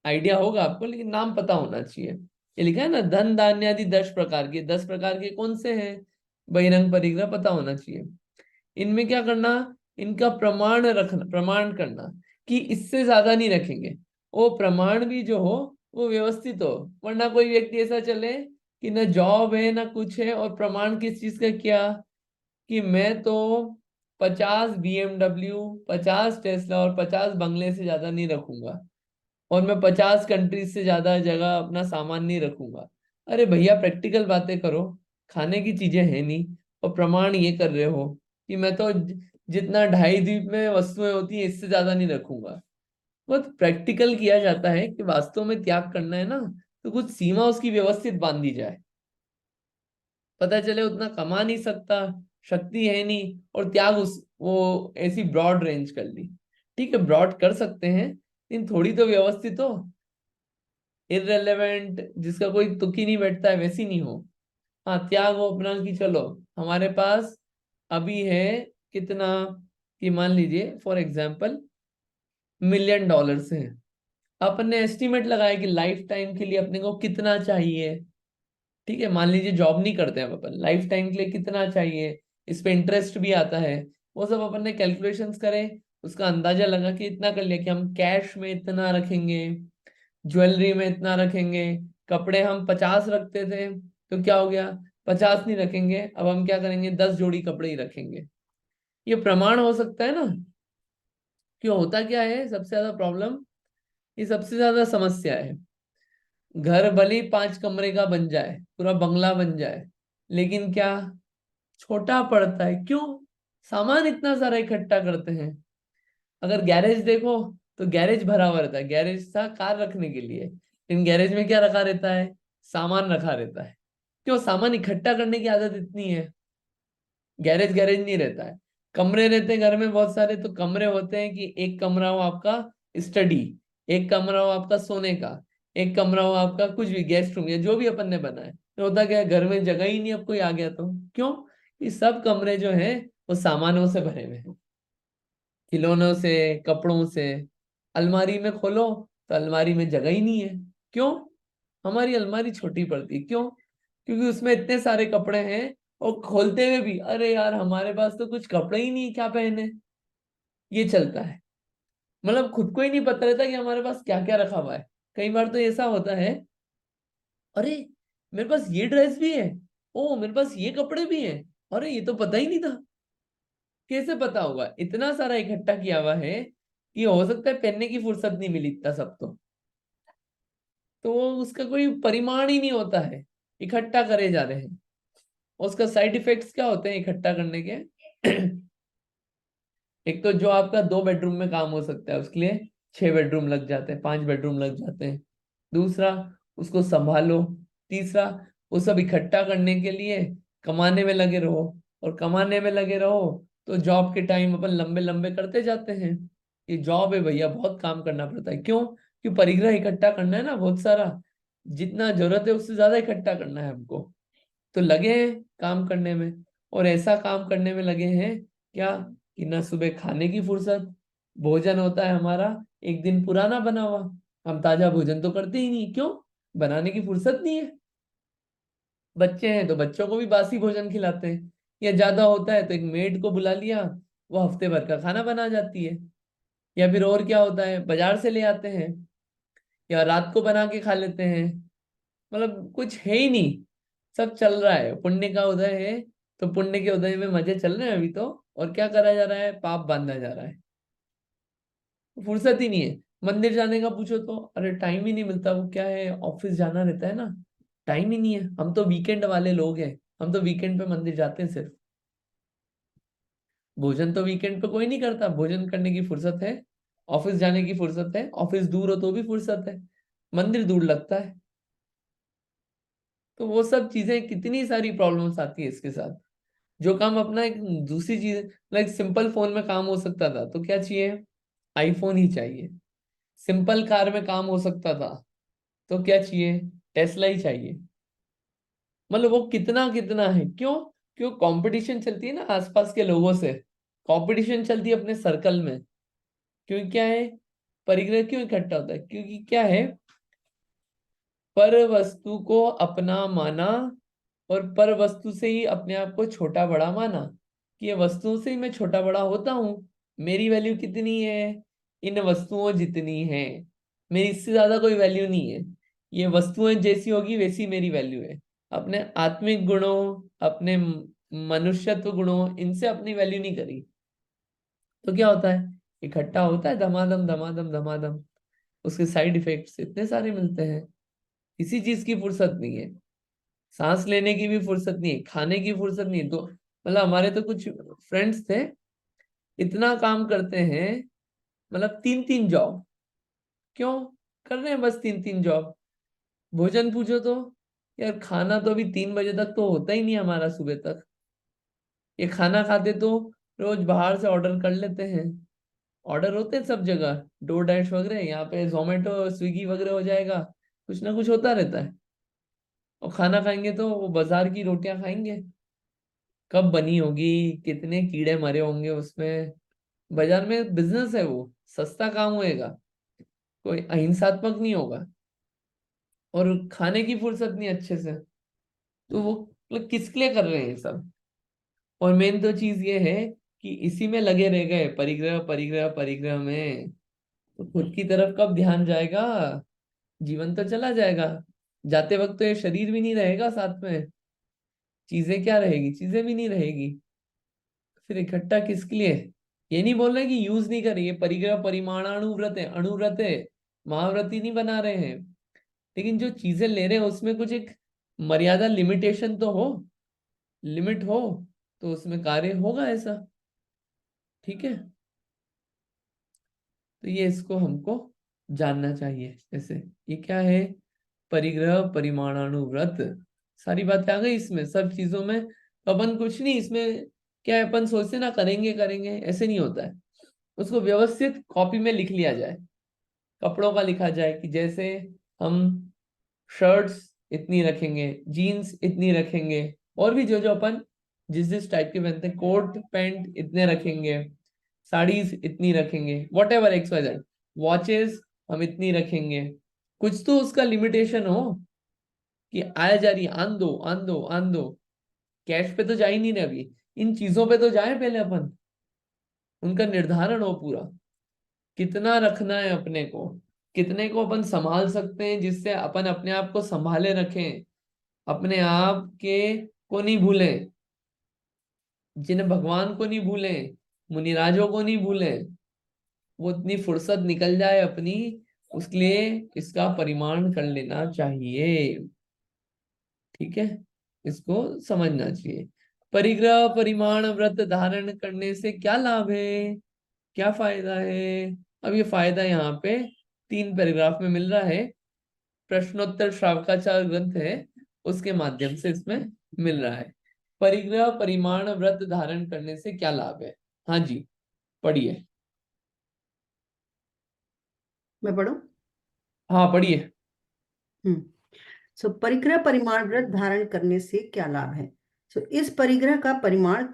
आइडिया होगा आपको, लेकिन नाम पता होना चाहिए। ये लिखा है ना धन धान्य आदि 10 प्रकार के, 10 प्रकार के कौन से हैं? बहिरंग परिग्रह पता होना चाहिए। इनमें क्या करना, इनका प्रमाण रखना, प्रमाण करना कि इससे ज्यादा नहीं रखेंगे। वो प्रमाण भी जो हो वो व्यवस्थित हो, वरना कोई व्यक्ति ऐसा चले कि ना जॉब है ना कुछ है, और प्रमाण किस चीज का किया, कि मैं तो 50 BMW, 50 टेस्ला और 50 बंगले से ज्यादा नहीं रखूंगा, और मैं 50 कंट्रीज से ज्यादा जगह अपना सामान नहीं रखूंगा। अरे भैया प्रैक्टिकल बातें करो, खाने की चीजें है नहीं, और प्रमाण ये कर रहे हो कि मैं तो जितना 2.5 द्वीप में वस्तुएं होती है इससे ज्यादा नहीं रखूंगा। बहुत प्रैक्टिकल किया जाता है कि वास्तव में त्याग करना है ना, तो कुछ सीमा उसकी व्यवस्थित बांधी जाए। पता चले उतना कमा नहीं सकता, शक्ति है नहीं, और त्याग उस वो ऐसी ब्रॉड रेंज कर ली। ठीक है, ब्रॉड कर सकते हैं, लेकिन थोड़ी तो व्यवस्थित हो। इररेलेवेंट जिसका कोई तुक ही नहीं बैठता है वैसी नहीं हो। हाँ, त्याग हो अपना कि चलो हमारे पास अभी है कितना, कि मान लीजिए फॉर एग्जाम्पल $1 million है, अपन ने एस्टिमेट लगाया कि लाइफ टाइम के लिए अपने को कितना चाहिए। ठीक है, मान लीजिए जॉब नहीं करते हैं अपन, लाइफ टाइम के लिए कितना चाहिए, इस पे इंटरेस्ट भी आता है, वो सब अपन ने कैलकुलेशंस करे, उसका अंदाजा लगा कि इतना कर लिया कि हम कैश में इतना रखेंगे, ज्वेलरी में इतना रखेंगे, कपड़े हम 50 रखते थे तो क्या हो गया, 50 नहीं रखेंगे, अब हम क्या करेंगे 10 जोड़ी कपड़े ही रखेंगे। ये प्रमाण हो सकता है ना। क्यों, होता क्या है सबसे ज्यादा प्रॉब्लम, ये सबसे ज्यादा समस्या है। घर भले ही 5 कमरे का बन जाए, पूरा बंगला बन जाए, लेकिन क्या, छोटा पड़ता है। क्यों? सामान इतना सारा इकट्ठा करते हैं। अगर गैरेज देखो तो गैरेज भरा हुआ रहता है, गैरेज था कार रखने के लिए, लेकिन गैरेज में क्या रखा रहता है, सामान रखा रहता है। क्यों? सामान इकट्ठा करने की आदत इतनी है, गैरेज गैरेज नहीं रहता है। कमरे रहते हैं घर में बहुत सारे, तो कमरे होते हैं कि एक कमरा हो आपका स्टडी, एक कमरा हो आपका सोने का, एक कमरा हो आपका कुछ भी गेस्ट रूम या जो भी अपन ने बनाया। तो होता क्या है, घर में जगह ही नहीं, अब कोई आ गया तो क्यों, ये सब कमरे जो हैं वो सामानों से भरे हुए हैं, खिलौनों से, कपड़ों से। अलमारी में खोलो तो अलमारी में जगह ही नहीं है। क्यों? हमारी अलमारी छोटी पड़ती है। क्यों? क्योंकि उसमें इतने सारे कपड़े हैं और खोलते हुए भी अरे यार हमारे पास तो कुछ कपड़े ही नहीं, क्या पहने। ये चलता है, मतलब खुद को ही नहीं पता रहता कि हमारे पास क्या क्या रखा हुआ है। कई बार तो ऐसा होता है, अरे मेरे पास ये ड्रेस भी है, ओ मेरे पास ये कपड़े भी हैं, अरे ये तो पता ही नहीं था। कैसे पता होगा, इतना सारा इकट्ठा किया हुआ है कि हो सकता है पहनने की फुर्सत नहीं मिली इतना सब। तो वो उसका कोई परिमाण ही नहीं होता है, इकट्ठा करे जा रहे हैं। उसका साइड इफेक्ट्स क्या होते हैं इकट्ठा करने के? एक तो जो आपका 2 बेडरूम में काम हो सकता है उसके लिए 6 बेडरूम लग जाते हैं, 5 बेडरूम लग जाते हैं। दूसरा, उसको संभालो। तीसरा, वो सब इकट्ठा करने के लिए कमाने में लगे रहो, और कमाने में लगे रहो तो जॉब के टाइम अपन लंबे लंबे करते जाते हैं। ये जॉब है भैया, बहुत काम करना पड़ता है। क्यों? क्यों? परिग्रह इकट्ठा करना है ना बहुत सारा, जितना जरूरत है उससे ज्यादा इकट्ठा करना है हमको। तो लगे हैं काम करने में, और ऐसा काम करने में लगे हैं क्या कि ना सुबह खाने की फुर्सत, भोजन होता है हमारा एक दिन पुराना बना हुआ, हम ताजा भोजन तो करते ही नहीं। क्यों? बनाने की फुर्सत नहीं है। बच्चे हैं तो बच्चों को भी बासी भोजन खिलाते हैं, या ज्यादा होता है तो एक मेड को बुला लिया, वो हफ्ते भर का खाना बना जाती है। या फिर और क्या होता है, बाजार से ले आते हैं, या रात को बना के खा लेते हैं। मतलब कुछ है ही नहीं, सब चल रहा है, पुण्य का उदय है तो पुण्य के उदय में मजे चल रहे हैं अभी तो। और क्या करा जा रहा है, पाप बांधा जा रहा है। फुर्सत ही नहीं है। मंदिर जाने का पूछो तो अरे टाइम ही नहीं मिलता, वो क्या है ऑफिस जाना रहता है ना, टाइम ही नहीं है। हम तो वीकेंड वाले लोग हैं, हम तो वीकेंड पे मंदिर जाते हैं सिर्फ। भोजन तो वीकेंड पे कोई नहीं करता, भोजन करने की फुर्सत है, ऑफिस जाने की फुर्सत है, ऑफिस दूर हो तो भी फुर्सत है, मंदिर दूर लगता है। तो वो सब चीजें, कितनी सारी प्रॉब्लम्स आती है इसके साथ। जो काम अपना एक दूसरी चीज, लाइक सिंपल फोन में काम हो सकता था तो क्या चाहिए, आईफोन ही चाहिए। सिंपल कार में काम हो सकता था तो क्या चाहिए, टेस्ला ही चाहिए। मतलब वो कितना कितना है। क्यों? क्यों? कंपटीशन चलती है ना आसपास के लोगों से, कंपटीशन चलती है अपने सर्कल में। क्यों? क्या है, परिग्रह क्यों इकट्ठा होता है? क्योंकि क्या है, पर वस्तु को अपना माना, और पर वस्तु से ही अपने आप को छोटा बड़ा माना, कि ये वस्तुओं से ही मैं छोटा बड़ा होता हूँ। मेरी वैल्यू कितनी है, इन वस्तुओं जितनी है, मेरी इससे ज्यादा कोई वैल्यू नहीं है। ये वस्तुएं जैसी होगी वैसी मेरी वैल्यू है। अपने आत्मिक गुणों, अपने मनुष्यत्व गुणों, इनसे अपनी वैल्यू नहीं करी। तो क्या होता है, इकट्ठा होता है धमाधम धमाधम धमाधम, उसके साइड इफेक्ट्स इतने सारे मिलते हैं। किसी चीज की फुर्सत नहीं है, सांस लेने की भी फुर्सत नहीं है, खाने की फुर्सत नहीं है। तो मतलब हमारे तो कुछ फ्रेंड्स थे, इतना काम करते हैं, मतलब 3-3 जॉब। क्यों कर रहे हैं बस 3-3 जॉब? भोजन पूछो तो यार खाना तो अभी 3 बजे तक तो होता ही नहीं हमारा सुबह तक। ये खाना खाते तो रोज बाहर से ऑर्डर कर लेते हैं, ऑर्डर होते हैं सब जगह, डोर डैश वगैरह, यहाँ पे जोमेटो स्विगी वगैरह हो जाएगा, कुछ ना कुछ होता रहता है। और खाना खाएंगे तो वो बाजार की रोटियां खाएंगे, कब बनी होगी, कितने कीड़े मरे होंगे उसमें। बाजार में बिजनेस है, वो सस्ता काम होएगा, कोई अहिंसात्मक नहीं होगा, और खाने की फुर्सत नहीं अच्छे से। तो वो मतलब किसके लिए कर रहे हैं ये सब? और मेन तो चीज ये है कि इसी में लगे रह गए, परिग्रह परिग्रह परिग्रह में। तो खुद की तरफ कब ध्यान जाएगा, जीवन तो चला जाएगा। जाते वक्त तो ये शरीर भी नहीं रहेगा साथ में, चीजें क्या रहेगी, चीजें भी नहीं रहेगी। फिर इकट्ठा किसके लिए? ये नहीं बोल रहे कि यूज नहीं करें, ये परिग्रह परिमाणानुव्रत है, अणुव्रत है, महाव्रत ही नहीं बना रहे हैं। लेकिन जो चीजें ले रहे हैं उसमें कुछ एक मर्यादा, लिमिटेशन तो हो, लिमिट हो तो उसमें कार्य होगा ऐसा। ठीक है, तो ये इसको हमको जानना चाहिए। जैसे ये क्या है, परिग्रह परिमाणानुव्रत, सारी बातें आ गई इसमें, सब चीजों में। तो अपन कुछ नहीं इसमें, क्या है, अपन सोचते ना करेंगे करेंगे, ऐसे नहीं होता है। उसको व्यवस्थित कॉपी में लिख लिया जाए, कपड़ों का लिखा जाए कि जैसे हम शर्ट्स इतनी रखेंगे, जीन्स इतनी रखेंगे, और भी जो जो अपन जिस जिस टाइप के पहनते हैं, कोट पैंट इतने रखेंगे, साड़ीज इतनी रखेंगे, whatever X Y Z, watches हम इतनी रखेंगे। कुछ तो उसका लिमिटेशन हो। कि आया जा रही आन दो आन दो आन दो। कैश पे तो जा ही नहीं रहे अभी, इन चीजों पे तो जाए पहले अपन, उनका निर्धारण हो पूरा, कितना रखना है अपने को, कितने को अपन संभाल सकते हैं जिससे अपन अपने आप को संभाले रखें, अपने आप के को नहीं भूलें, जिन्हें भगवान को नहीं भूलें, मुनिराजों को नहीं भूलें, वो इतनी फुर्सत निकल जाए अपनी, उसके लिए इसका परिमाण कर लेना चाहिए। ठीक है, इसको समझना चाहिए। परिग्रह परिमाण व्रत धारण करने से क्या लाभ है, क्या फायदा है? अब ये फायदा यहाँ पे 3 पैराग्राफ में मिल रहा है, प्रश्नोत्तर श्रावकाचार ग्रंथ है उसके माध्यम से इसमें मिल रहा है। परिग्रह परिमाण व्रत धारण करने से क्या लाभ है? हाँ जी, पढ़िए। मैं पढ़ूं? हाँ पढ़िए। सो परिग्रह परिमाण व्रत धारण करने से क्या लाभ है? सो इस परिग्रह का परिमाण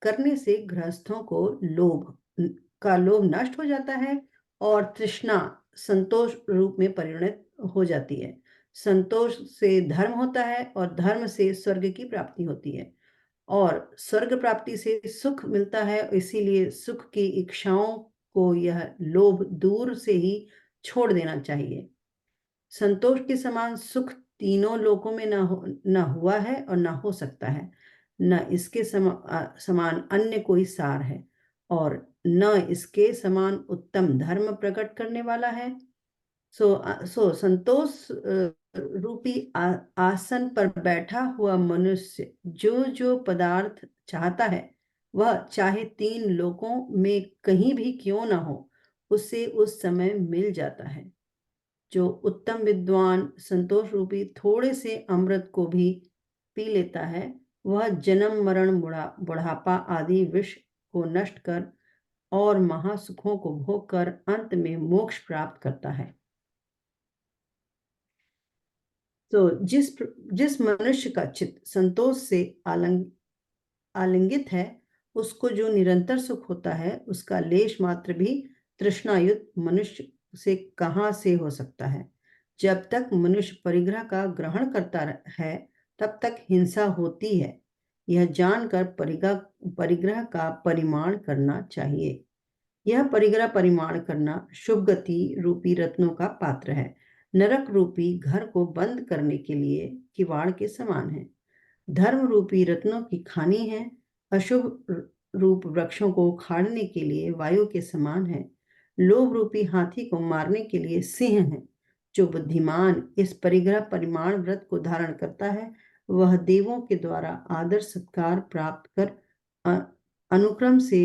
करने से गृहस्थों को लोभ नष्ट हो जाता है और तृष्णा संतोष रूप में परिणत हो जाती है। संतोष से धर्म होता है और धर्म से स्वर्ग की प्राप्ति होती है और स्वर्ग प्राप्ति से सुख मिलता है। इसीलिए सुख की इच्छाओं को यह लोभ दूर से ही छोड़ देना चाहिए। संतोष के समान सुख तीनों लोकों में न हुआ है और न हो सकता है, न इसके समान अन्य कोई सार है और न इसके समान उत्तम धर्म प्रकट करने वाला है। सो संतोष रूपी आसन पर बैठा हुआ मनुष्य जो जो पदार्थ चाहता है वह चाहे 3 लोकों में कहीं भी क्यों न हो उसे उस समय मिल जाता है। जो उत्तम विद्वान संतोष रूपी थोड़े से अमृत को भी पी लेता है वह जन्म मरण बुढ़ापा आदि विष को नष्ट कर और महासुखों को भोग कर अंत में मोक्ष प्राप्त करता है। तो जिस मनुष्य का चित्त संतोष से आलिंगित है उसको जो निरंतर सुख होता है उसका लेश मात्र भी तृष्णायुक्त मनुष्य से कहां से हो सकता है। जब तक मनुष्य परिग्रह का ग्रहण करता है तब तक हिंसा होती है। यह जानकर परिग्रह का परिमाण करना चाहिए। यह परिग्रह परिमाण करना शुभ गति रूपी रत्नों का पात्र है। नरक रूपी घर को बंद करने के लिए किवाड़ के समान है। धर्म रूपी रत्नों की खानी है। अशुभ रूप वृक्षों को उखाड़ने के लिए वायु के समान है। लोभ रूपी हाथी को मारने के लिए सिंह है। जो बुद्धिमान इस परिग्रह परिमाण व्रत को धारण करता है वह देवों के द्वारा आदर सत्कार प्राप्त कर अनुक्रम से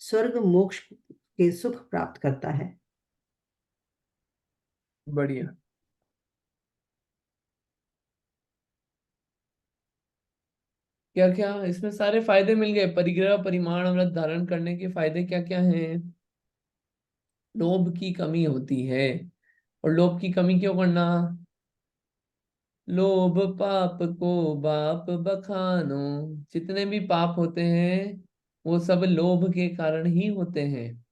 स्वर्ग मोक्ष के सुख प्राप्त करता है। बढ़िया। क्या क्या इसमें सारे फायदे मिल गए? परिग्रह परिमाण व्रत धारण करने के फायदे क्या क्या हैं? लोभ की कमी होती है, और लोभ की कमी क्यों करना? लोभ पाप को बाप बखानो। जितने भी पाप होते हैं वो सब लोभ के कारण ही होते हैं।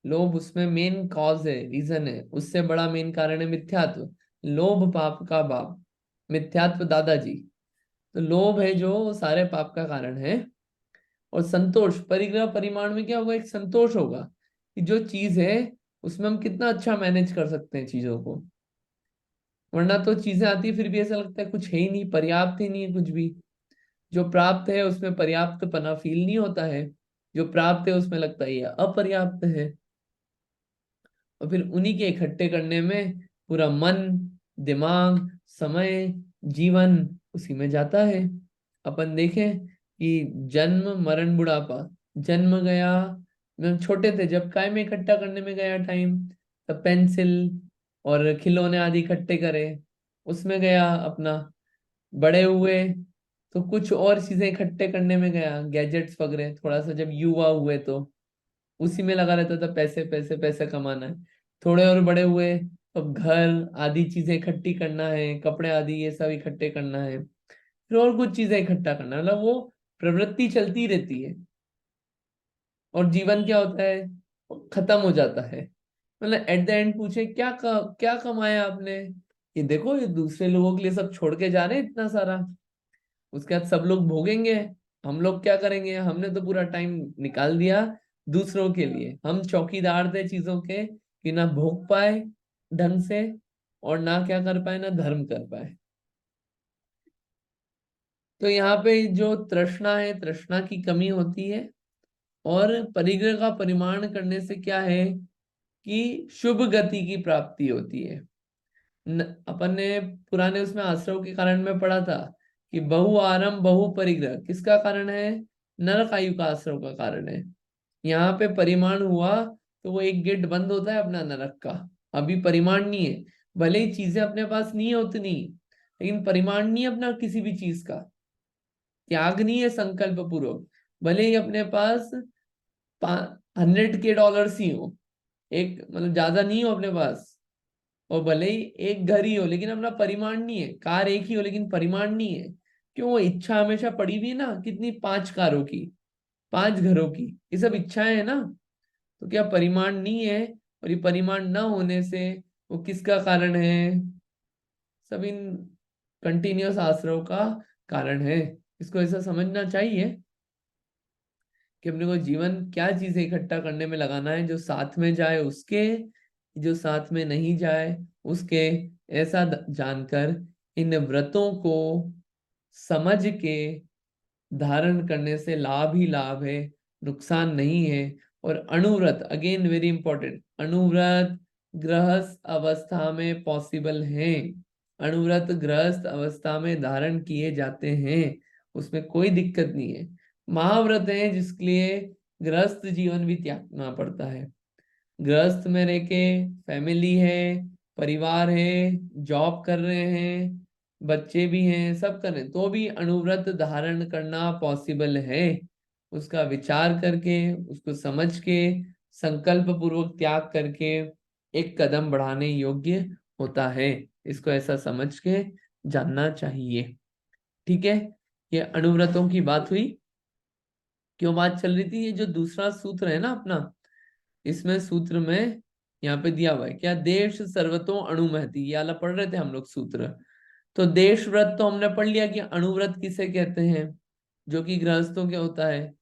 लोभ उसमें मेन कॉज है, रीजन है। उससे बड़ा मेन कारण है मिथ्यात्व। लोभ पाप का बाप, मिथ्यात्व दादाजी। तो लोभ है जो वो सारे पाप का कारण है। और संतोष, परिग्रह परिमाण में क्या होगा? एक संतोष होगा कि जो चीज है उसमें हम कितना अच्छा मैनेज कर सकते हैं चीजों को। वरना तो चीजें आती है फिर भी ऐसा लगता है कुछ है ही नहीं, पर्याप्त ही नहीं है कुछ भी। जो प्राप्त है उसमें पर्याप्त पना फील नहीं होता है, जो प्राप्त है उसमें लगता है ये अपर्याप्त है। और फिर उन्हीं के इकट्ठे करने में पूरा मन, दिमाग, समय, जीवन उसी में जाता है। अपन देखें कि जन्म मरण बुढ़ापा, जन्म गया, हम छोटे थे जब काय में इकट्ठा करने में गया टाइम, तब पेंसिल और खिलौने आदि इकट्ठे करे उसमें गया अपना। बड़े हुए तो कुछ और चीजें इकट्ठे करने में गया, गैजेट्स वगैरह। थोड़ा सा जब युवा हुए तो उसी में लगा रहता था, पैसे पैसे पैसे कमाना है। थोड़े और बड़े हुए तो घर आदि चीजें इकट्ठी करना है, कपड़े आदि ये सब इकट्ठे करना है, फिर और कुछ चीजें इकट्ठा करना है। मतलब वो प्रवृत्ति चलती रहती है और जीवन क्या होता है, वो खत्म हो जाता है। मतलब एट द एंड पूछे क्या कमाया आपने? ये देखो ये दूसरे लोगों के लिए सब छोड़ के जा रहे हैं इतना सारा, उसके बाद सब लोग भोगेंगे, हम लोग क्या करेंगे? हमने तो पूरा टाइम निकाल दिया दूसरों के लिए, हम चौकीदार थे चीजों के कि ना भोग पाए ढंग से और ना क्या कर पाए, ना धर्म कर पाए। तो यहाँ पे जो तृष्णा है, तृष्णा की कमी होती है, और परिग्रह का परिमाण करने से क्या है कि शुभ गति की प्राप्ति होती है। अपन ने पुराने उसमें आश्रव के कारण में पढ़ा था कि बहु आरंभ बहु परिग्रह किसका कारण है? नरक आयु का आश्रव का कारण है। यहाँ पे परिमाण हुआ तो वो एक गेट बंद होता है अपना नरक का। अभी परिमाण नहीं है, भले ही चीजें अपने पास नहीं है उतनी, लेकिन परिमाण नहीं है अपना किसी भी चीज का, त्याग नहीं है संकल्प पूर्वक। भले ही अपने पास $100 ही हो, एक मतलब ज्यादा नहीं हो अपने पास, और भले ही एक घर ही हो लेकिन अपना परिमाण नहीं है, कार एक ही हो लेकिन परिमाण नहीं है। क्यों? वो इच्छा हमेशा पड़ी हुई है ना, कितनी 5 कारों की, 5 घरों की, ये सब इच्छाएं है ना। तो क्या परिमाण नहीं है? और ये परिमाण न होने से वो किसका कारण है? सब इन कंटिन्यूअस आश्रव का कारण है। इसको ऐसा समझना चाहिए कि अपने को जीवन क्या चीजें इकट्ठा करने में लगाना है, जो साथ में जाए उसके, जो साथ में नहीं जाए उसके। ऐसा जानकर इन व्रतों को समझ के धारण करने से लाभ ही लाभ है, नुकसान नहीं है। और अणुव्रत, अगेन वेरी इंपॉर्टेंट, अणुव्रत गृहस्थ अवस्था में पॉसिबल है। अणुव्रत गृहस्थ अवस्था में धारण किए जाते हैं, उसमें कोई दिक्कत नहीं है। महाव्रत है जिसके लिए गृहस्थ जीवन भी त्यागना पड़ता है। गृहस्थ में रह के फैमिली है, परिवार है, जॉब कर रहे हैं, बच्चे भी हैं, सब कर रहे हैं, तो भी अणुव्रत धारण करना पॉसिबल है। उसका विचार करके, उसको समझ के, संकल्प पूर्वक त्याग करके एक कदम बढ़ाने योग्य होता है। इसको ऐसा समझ के जानना चाहिए। ठीक है, ये अणुव्रतों की बात हुई। क्यों बात चल रही थी? ये जो दूसरा सूत्र है ना अपना, इसमें सूत्र में यहाँ पे दिया हुआ है क्या? देश सर्वतो अणुमहति, ये वाला पढ़ रहे थे हम लोग सूत्र। तो देश व्रत तो हमने पढ़ लिया कि अणुव्रत किसे कहते हैं, जो कि गृहस्थों के होता है।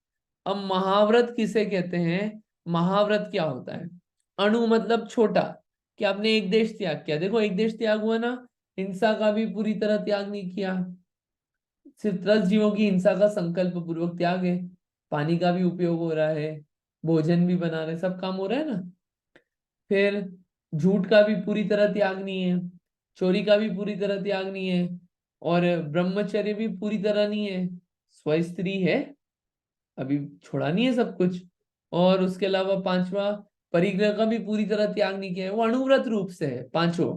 अब महाव्रत किसे कहते हैं? महाव्रत क्या होता है? अणु मतलब छोटा, कि आपने एक देश त्याग किया। देखो एक देश त्याग हुआ ना, हिंसा का भी पूरी तरह त्याग नहीं किया, सिर्फ 10 जीवों की हिंसा का संकल्प पूर्वक त्याग है। पानी का भी उपयोग हो रहा है, भोजन भी बना रहे, सब काम हो रहा है ना। फिर झूठ का भी पूरी तरह त्याग नहीं है, चोरी का भी पूरी तरह त्याग नहीं है, और ब्रह्मचर्य भी पूरी तरह नहीं है। स्त्री है, अभी छोड़ा नहीं है सब कुछ। और उसके अलावा पांचवा, परिग्रह का भी पूरी तरह त्याग नहीं किया है, वो अणुव्रत रूप से है पांचों।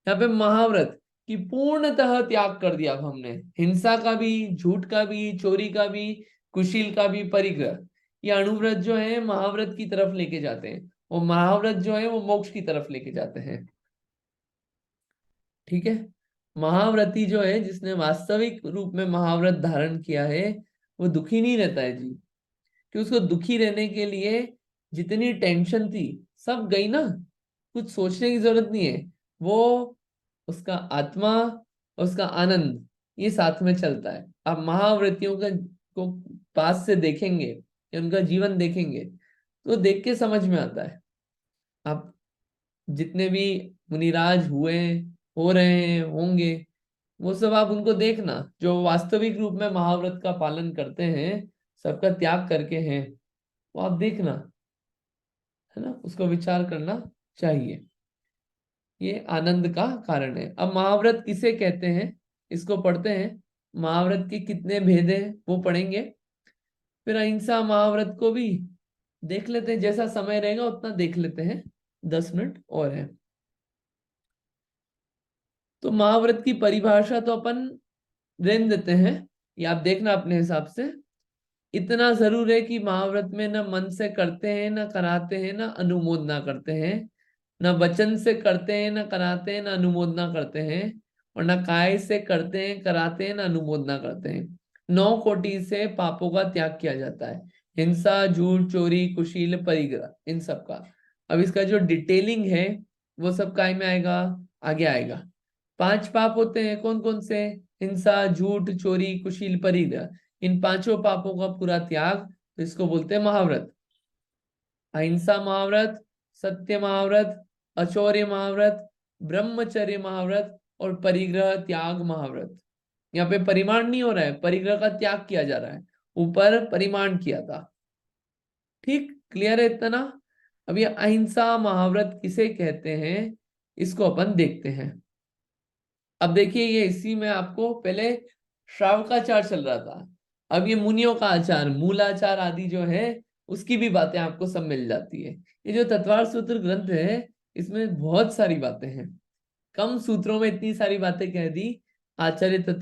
यहाँ पे महाव्रत की पूर्णतः त्याग कर दिया अब हमने, हिंसा का भी, झूठ का भी, चोरी का भी, कुशील का भी, परिग्रह। ये अणुव्रत जो है महाव्रत की तरफ लेके जाते हैं, वो महाव्रत जो है वो मोक्ष की तरफ लेके जाते हैं। ठीक है, महाव्रती जो है, जिसने वास्तविक रूप में महाव्रत धारण किया है, वो दुखी नहीं रहता है जी। कि उसको दुखी रहने के लिए जितनी टेंशन थी सब गई ना, कुछ सोचने की जरूरत नहीं है। वो, उसका आत्मा, उसका आनंद, ये साथ में चलता है। आप महाव्रतियों का को पास से देखेंगे या उनका जीवन देखेंगे तो देख के समझ में आता है। आप जितने भी मुनिराज हुए, हो रहे हैं, होंगे, वो सब आप उनको देखना, जो वास्तविक रूप में महाव्रत का पालन करते हैं, सबका त्याग करके हैं, वो आप देखना, है ना, उसको विचार करना चाहिए। ये आनंद का कारण है। अब महाव्रत किसे कहते हैं, इसको पढ़ते हैं। महाव्रत के कितने भेद हैं वो पढ़ेंगे, फिर अहिंसा महाव्रत को भी देख लेते हैं, जैसा समय रहेगा उतना देख लेते हैं, 10 मिनट और है। तो महाव्रत की परिभाषा तो अपन रहने देते हैं, ये आप देखना अपने हिसाब से। इतना जरूर है कि महाव्रत में न मन से करते हैं, न कराते हैं, न अनुमोदना करते हैं, न वचन से करते हैं, न कराते हैं, न अनुमोदना करते हैं, और न काय से करते हैं, कराते हैं, न अनुमोदना करते हैं। 9 कोटि से पापों का त्याग किया जाता है, हिंसा, झूठ, चोरी, कुशील, परिग्रह, इन सब का। अब इसका जो डिटेलिंग है वो सब काय में आएगा, आगे आएगा। 5 पाप होते हैं, कौन कौन से? हिंसा, झूठ, चोरी, कुशील, परिग्रह। इन 5 पापों का पूरा त्याग, तो इसको बोलते हैं महाव्रत। अहिंसा महाव्रत, सत्य महाव्रत, अचौर्य महाव्रत, ब्रह्मचर्य महाव्रत और परिग्रह त्याग महाव्रत। यहाँ पे परिमाण नहीं हो रहा है, परिग्रह का त्याग किया जा रहा है, ऊपर परिमाण किया था। ठीक, क्लियर है इतना? अब ये अहिंसा महाव्रत किसे कहते हैं, इसको अपन देखते हैं। अब देखिए, ये इसी में आपको पहले श्रावकाचार चल रहा था, अब ये मुनियों का आचार, मूलाचार आदि जो है उसकी भी बातें आपको सब मिल जाती है। ये जो तत्वार सूत्र ग्रंथ है, इसमें बहुत सारी बातें हैं, कम सूत्रों में इतनी सारी बातें कह दी आचार्य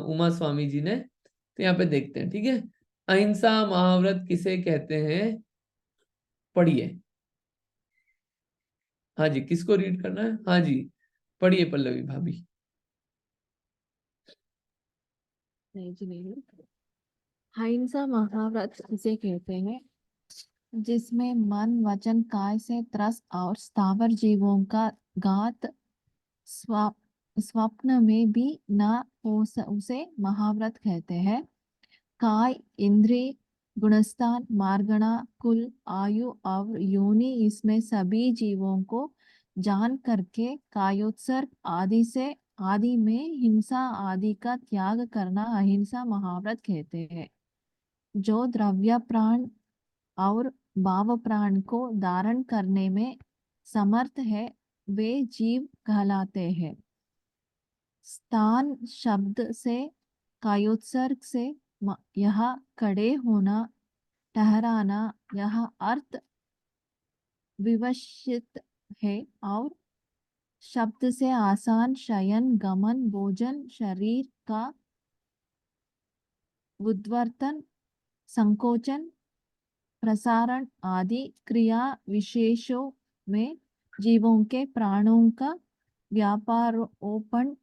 उमा स्वामी जी ने। तो यहाँ पे देखते हैं, ठीक है। अहिंसा महाव्रत किसे कहते हैं, पढ़िए। हाँ जी, किसको रीड करना है? हाँ जी, पढ़िए पल्लवी भाभी। नहीं जी नहीं। अहिंसा महाव्रत इसे कहते हैं जिसमें मन वचन काय से त्रस्त और स्थावर जीवों का घात स्वप्न में भी न हो उसे महाव्रत कहते हैं। काय, इंद्रिय, गुणस्थान, मार्गणा, कुल, आयु और योनि, इसमें सभी जीवों को जान करके कायोत्सर्ग आदि में हिंसा आदि का त्याग करना अहिंसा महाव्रत कहते हैं। जो द्रव्य प्राण और भाव प्राण को धारण करने में समर्थ है वे जीव कहलाते हैं। स्थान शब्द से कायोत्सर्ग से यह खड़े होना, ठहराना, यह अर्थ विवशित है। और शब्द से आसान, शयन, गमन, भोजन, शरीर का उद्वर्तन, संकोचन, प्रसारण आदि क्रिया विशेषों में जीवों के प्राणों का व्यापारोपण,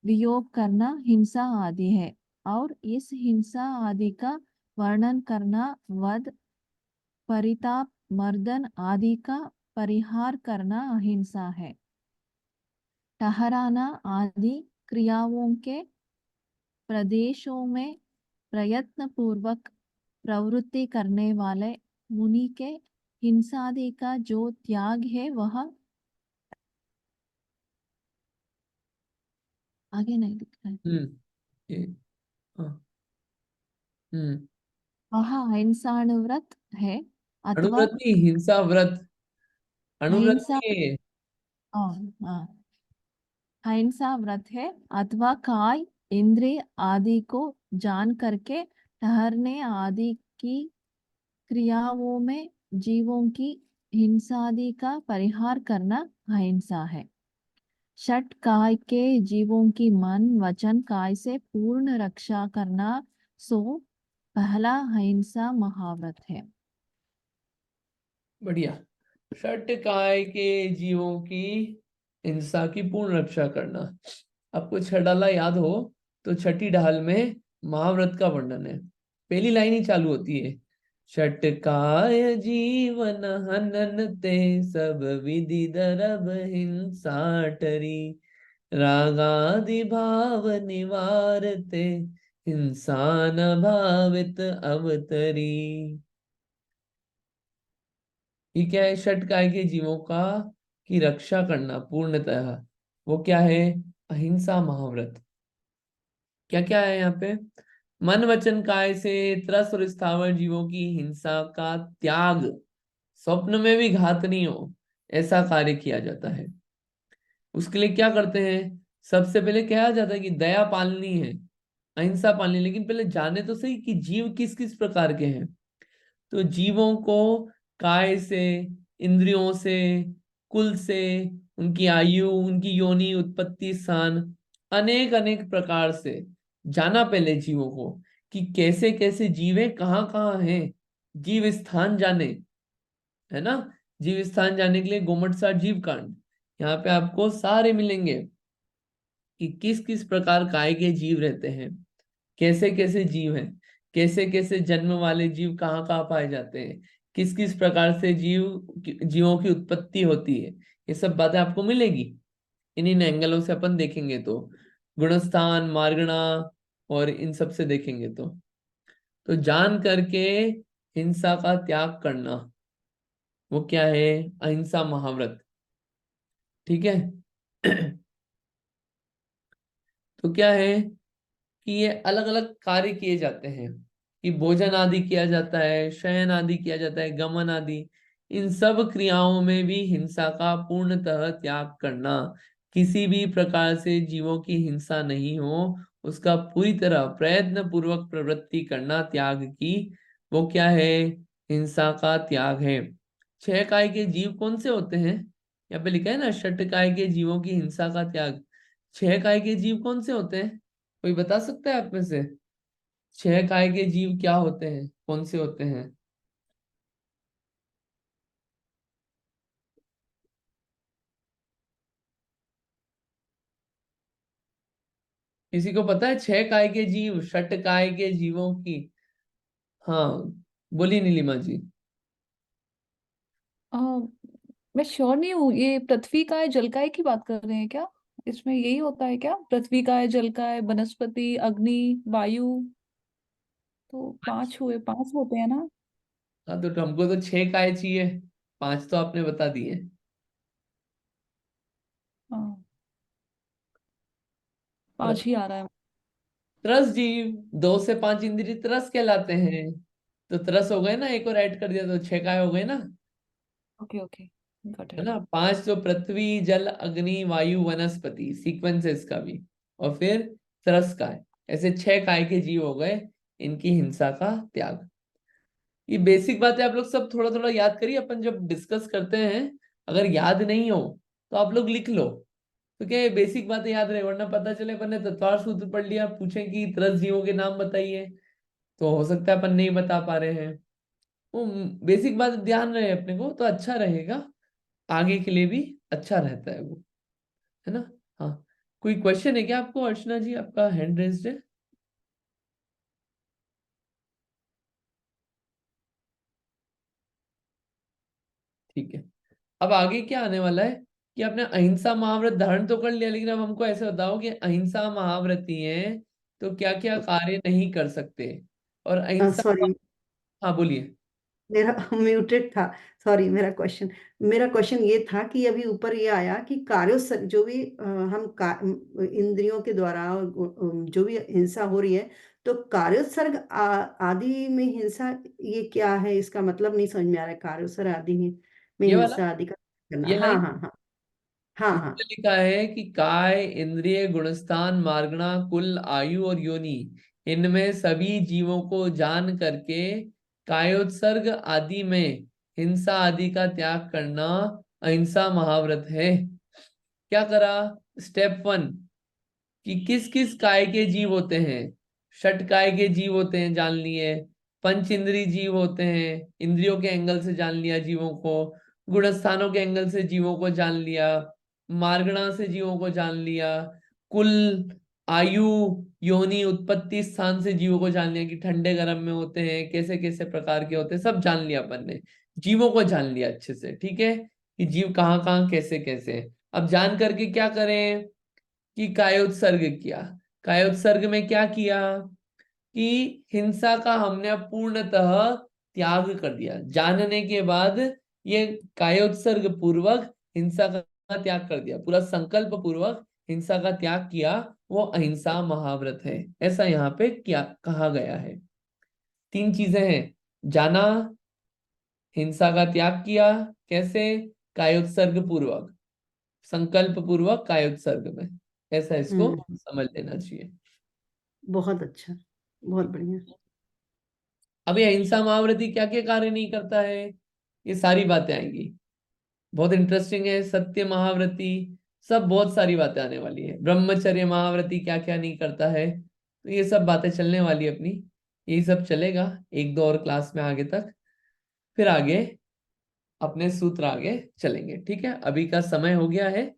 वियोग करना हिंसा आदि है। और इस हिंसा आदि का वर्णन करना, वध, परिताप, मर्दन आदि का परिहार करना अहिंसा है। ठहराना आदि क्रियाओं के प्रदेशों में प्रयत्न पूर्वक प्रवृत्ति करने वाले मुनि के हिंसादि का जो त्याग है वह आगे नहीं दिख रहा है। ये हाँ, वह अहिंसाणुव्रत है अथवा अनुव्रत नहीं, हिंसा व्रत। अनुव्रत अहिंसा नहीं है ये। हाँ, अहिंसा व्रत है अथवा काय, इंद्रिय आदि को जान करके ठहरने आदि की क्रियाओं में जीवों की हिंसादि का परिहार करना अहिंसा है। षट काय के जीवों की मन वचन काय से पूर्ण रक्षा करना सो पहला अहिंसा महाव्रत है। बढ़िया। षट काय के जीवों की हिंसा की पूर्ण रक्षा करना। आपको छठाला याद हो तो छठी ढाल में महाव्रत का वर्णन है, पहली लाइन ही चालू होती है, षट काय जीवन हनन ते सब विधि दरब हिंसा टरी, रागादि भाव निवारते हिंसा न भावित अवतरी। ये क्या है? षट काय के जीवों का की रक्षा करना पूर्णतः, वो क्या है? अहिंसा महाव्रत। क्या क्या है यहाँ पे? मन वचन काय से त्रस्त और स्थावर जीवों की हिंसा का त्याग, स्वप्न में भी घात नहीं हो ऐसा कार्य किया जाता है। उसके लिए क्या करते हैं? सबसे पहले कहा जाता है कि दया पालनी है, अहिंसा पालनी, लेकिन पहले जाने तो सही कि जीव किस किस प्रकार के हैं। तो जीवों को काय से, इंद्रियों से, कुल से, उनकी आयु, उनकी योनि, उत्पत्ति स्थान, अनेक अनेक प्रकार से जाना पहले जीवों को कि कैसे कैसे जीव है, कहाँ कहाँ हैं, जीव स्थान जाने, है ना। जीव स्थान जाने के लिए गोमटसार जीव कांड, यहाँ पे आपको सारे मिलेंगे कि किस किस प्रकार काय के जीव रहते हैं, कैसे कैसे जीव हैं, कैसे कैसे जन्म वाले जीव कहाँ कहाँ पाए जाते हैं, किस किस प्रकार से जीवों की उत्पत्ति होती है, ये सब बातें आपको मिलेगी। इन एंगलों से अपन देखेंगे तो, गुणस्थान, मार्गणा और इन सब से देखेंगे तो जान करके हिंसा का त्याग करना, वो क्या है? अहिंसा महाव्रत। ठीक है। तो क्या है कि ये अलग अलग कार्य किए जाते हैं, कि भोजन आदि किया जाता है, शयन आदि किया जाता है, गमन आदि, इन सब क्रियाओं में भी हिंसा का पूर्णतः त्याग करना, किसी भी प्रकार से जीवों की हिंसा नहीं हो उसका पूरी तरह प्रयत्न पूर्वक प्रवृत्ति करना, त्याग की, वो क्या है? हिंसा का त्याग है। 6 काय के जीव कौन से होते हैं? यहाँ पे लिखा है ना, 6 काय के जीवों की हिंसा का त्याग। 6 काय के जीव कौन से होते हैं? कोई बता सकता है आप में से? 6 काय के जीव क्या होते हैं, कौन से होते हैं? किसी को पता है 6 काय के जीव, 6 काय के जीवों की? हाँ, बोली नीलिमा जी। अ, मैं श्योर नहीं हूँ, ये पृथ्वी का है जल का है की बात कर रहे हैं क्या? इसमें यही होता है क्या? पृथ्वी का है, जल का है, वनस्पति, अग्नि, वायु, तो 5 हुए, 5 होते हैं ना? हाँ, तो हमको तो 6 काय चाहिए, 5 तो आपने बता दिए। हाँ, 5 ही आ रहा है। तरस जीव, 2 से 5 इंद्रिय तरस कहलाते हैं। तो तरस हो गए ना, एक और ऐड कर दिया तो 6 काय हो गए ना, ओके ओके, गॉट है इट। ना? 5 तो पृथ्वी, जल, अग्नि, वायु, वनस्पति, सीक्वेंस है इसका भी। और फिर तरस काय, ऐसे 6 काय के जीव हो गए, इनकी हिंसा का त्याग। ये बेसिक बातें आप लोग सब थोड़ा थोड़ा याद करिए, अपन जब डिस्कस करते हैं, अगर याद नहीं हो तो आप लोग लिख लो, तो क्या ये बेसिक बातें याद रहे, वरना पता चले अपन ने तत्वार सूत्र पढ़ लिया, पूछें कि तरस जीवों के नाम बताइए, तो हो सकता है अपन नहीं बता पा रहे हैं। वो बेसिक बात ध्यान रहे अपने को तो अच्छा रहेगा, आगे के लिए भी अच्छा रहता है वो, है ना? हाँ, कोई क्वेश्चन है क्या आपको? अर्चना जी, आपका हैंड रेज्ड है। ठीक है। अब आगे क्या आने वाला है कि आपने अहिंसा महाव्रत धारण तो कर लिया, लेकिन अब हमको ऐसे बताओ कि अहिंसा महाव्रती हैं तो क्या क्या कार्य नहीं कर सकते? और अहिंसा, सॉरी, हाँ बोलिए। मेरा म्यूटेड था। सॉरी, मेरा क्वेश्चन ये था कि अभी ऊपर ये आया कि कार्यों जो भी इंद्रियों के द्वारा जो भी हिंसा हो रही है, तो कार्योत्सर्ग आदि में हिंसा, ये क्या है? इसका मतलब नहीं समझ में आ रहा है। कार्योत्सर्ग आदि में ये वाला, हिंसा आदि का करना। ये हाँ लाइन, हाँ हाँ हाँ हाँ। इसमें लिखा है कि काय, इंद्रिय, गुणस्थान, मार्गणा, कुल, आयु और योनि, इनमें सभी जीवों को जान करके कायोत्सर्ग आदि में हिंसा आदि का त्याग करना अहिंसा महाव्रत है। क्या करा? स्टेप 1, कि किस किस काय के जीव होते हैं? 6 काय के जीव होते हैं, जान लिए। पंच इंद्रिय जीव होते हैं, इंद्रियों के एंगल से जान लिया जीवों को। गुणस्थानों के एंगल से जीवों को जान लिया। मार्गणा से जीवों को जान लिया। कुल, आयु, योनि, उत्पत्ति स्थान से जीवों को जान लिया कि ठंडे गर्म में होते हैं, कैसे कैसे प्रकार के होते हैं, सब जान लिया अपन ने। जीवों को जान लिया अच्छे से, ठीक है, कि जीव कहाँ कहाँ कैसे कैसे हैं। अब जान करके क्या करें? कि कायोत्सर्ग किया। कायोत्सर्ग में क्या किया? कि हिंसा का हमने अब पूर्णतः त्याग कर दिया। जानने के बाद ये कायोत्सर्ग पूर्वक हिंसा का त्याग कर दिया, पूरा संकल्प पूर्वक हिंसा का त्याग किया, वो अहिंसा महाव्रत है, ऐसा यहाँ पे क्या कहा गया है। 3 चीजें हैं: जाना, हिंसा का त्याग किया, कैसे? कायोत्सर्ग पूर्वक, संकल्प पूर्वक कायोत्सर्ग में, ऐसा इसको हम्म। समझ लेना चाहिए। बहुत अच्छा, बहुत बढ़िया। अभी अहिंसा महाव्रती क्या क्या कार्य नहीं करता है, ये सारी बातें आएंगी, बहुत इंटरेस्टिंग है। सत्य महाव्रती, सब बहुत सारी बातें आने वाली है। ब्रह्मचर्य महाव्रती क्या क्या नहीं करता है, तो ये सब बातें चलने वाली है अपनी, यही सब चलेगा 1-2 और क्लास में आगे तक, फिर आगे अपने सूत्र आगे चलेंगे। ठीक है, अभी का समय हो गया है,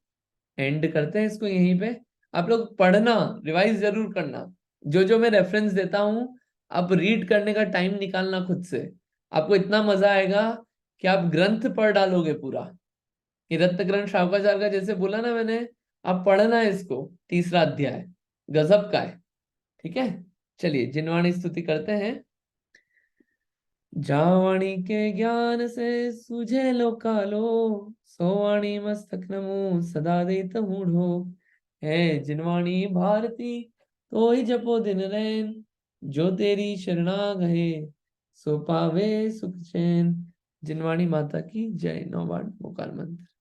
एंड करते हैं इसको यहीं पे। आप लोग पढ़ना, रिवाइज जरूर करना, जो जो मैं रेफरेंस देता हूं, आप रीड करने का टाइम निकालना खुद से, आपको इतना मजा आएगा कि आप ग्रंथ पढ़ डालोगे पूरा। ये रत्न ग्रंथ शावकाचार्य का जैसे बोला ना मैंने, अब पढ़ना है इसको, तीसरा अध्याय गजब का है, ठीक है। चलिए जिनवाणी स्तुति करते हैं। जावाणी के ज्ञान से सूझे लो कालो, सोवाणी मस्तक नमो सदा देत मूढ़ो। है जिनवाणी भारती तो ही जपो दिन रैन, जो तेरी शरणा गए सो पावे सुख चैन। जिनवाणी माता की जय। 9 बार मोकार मंत्र।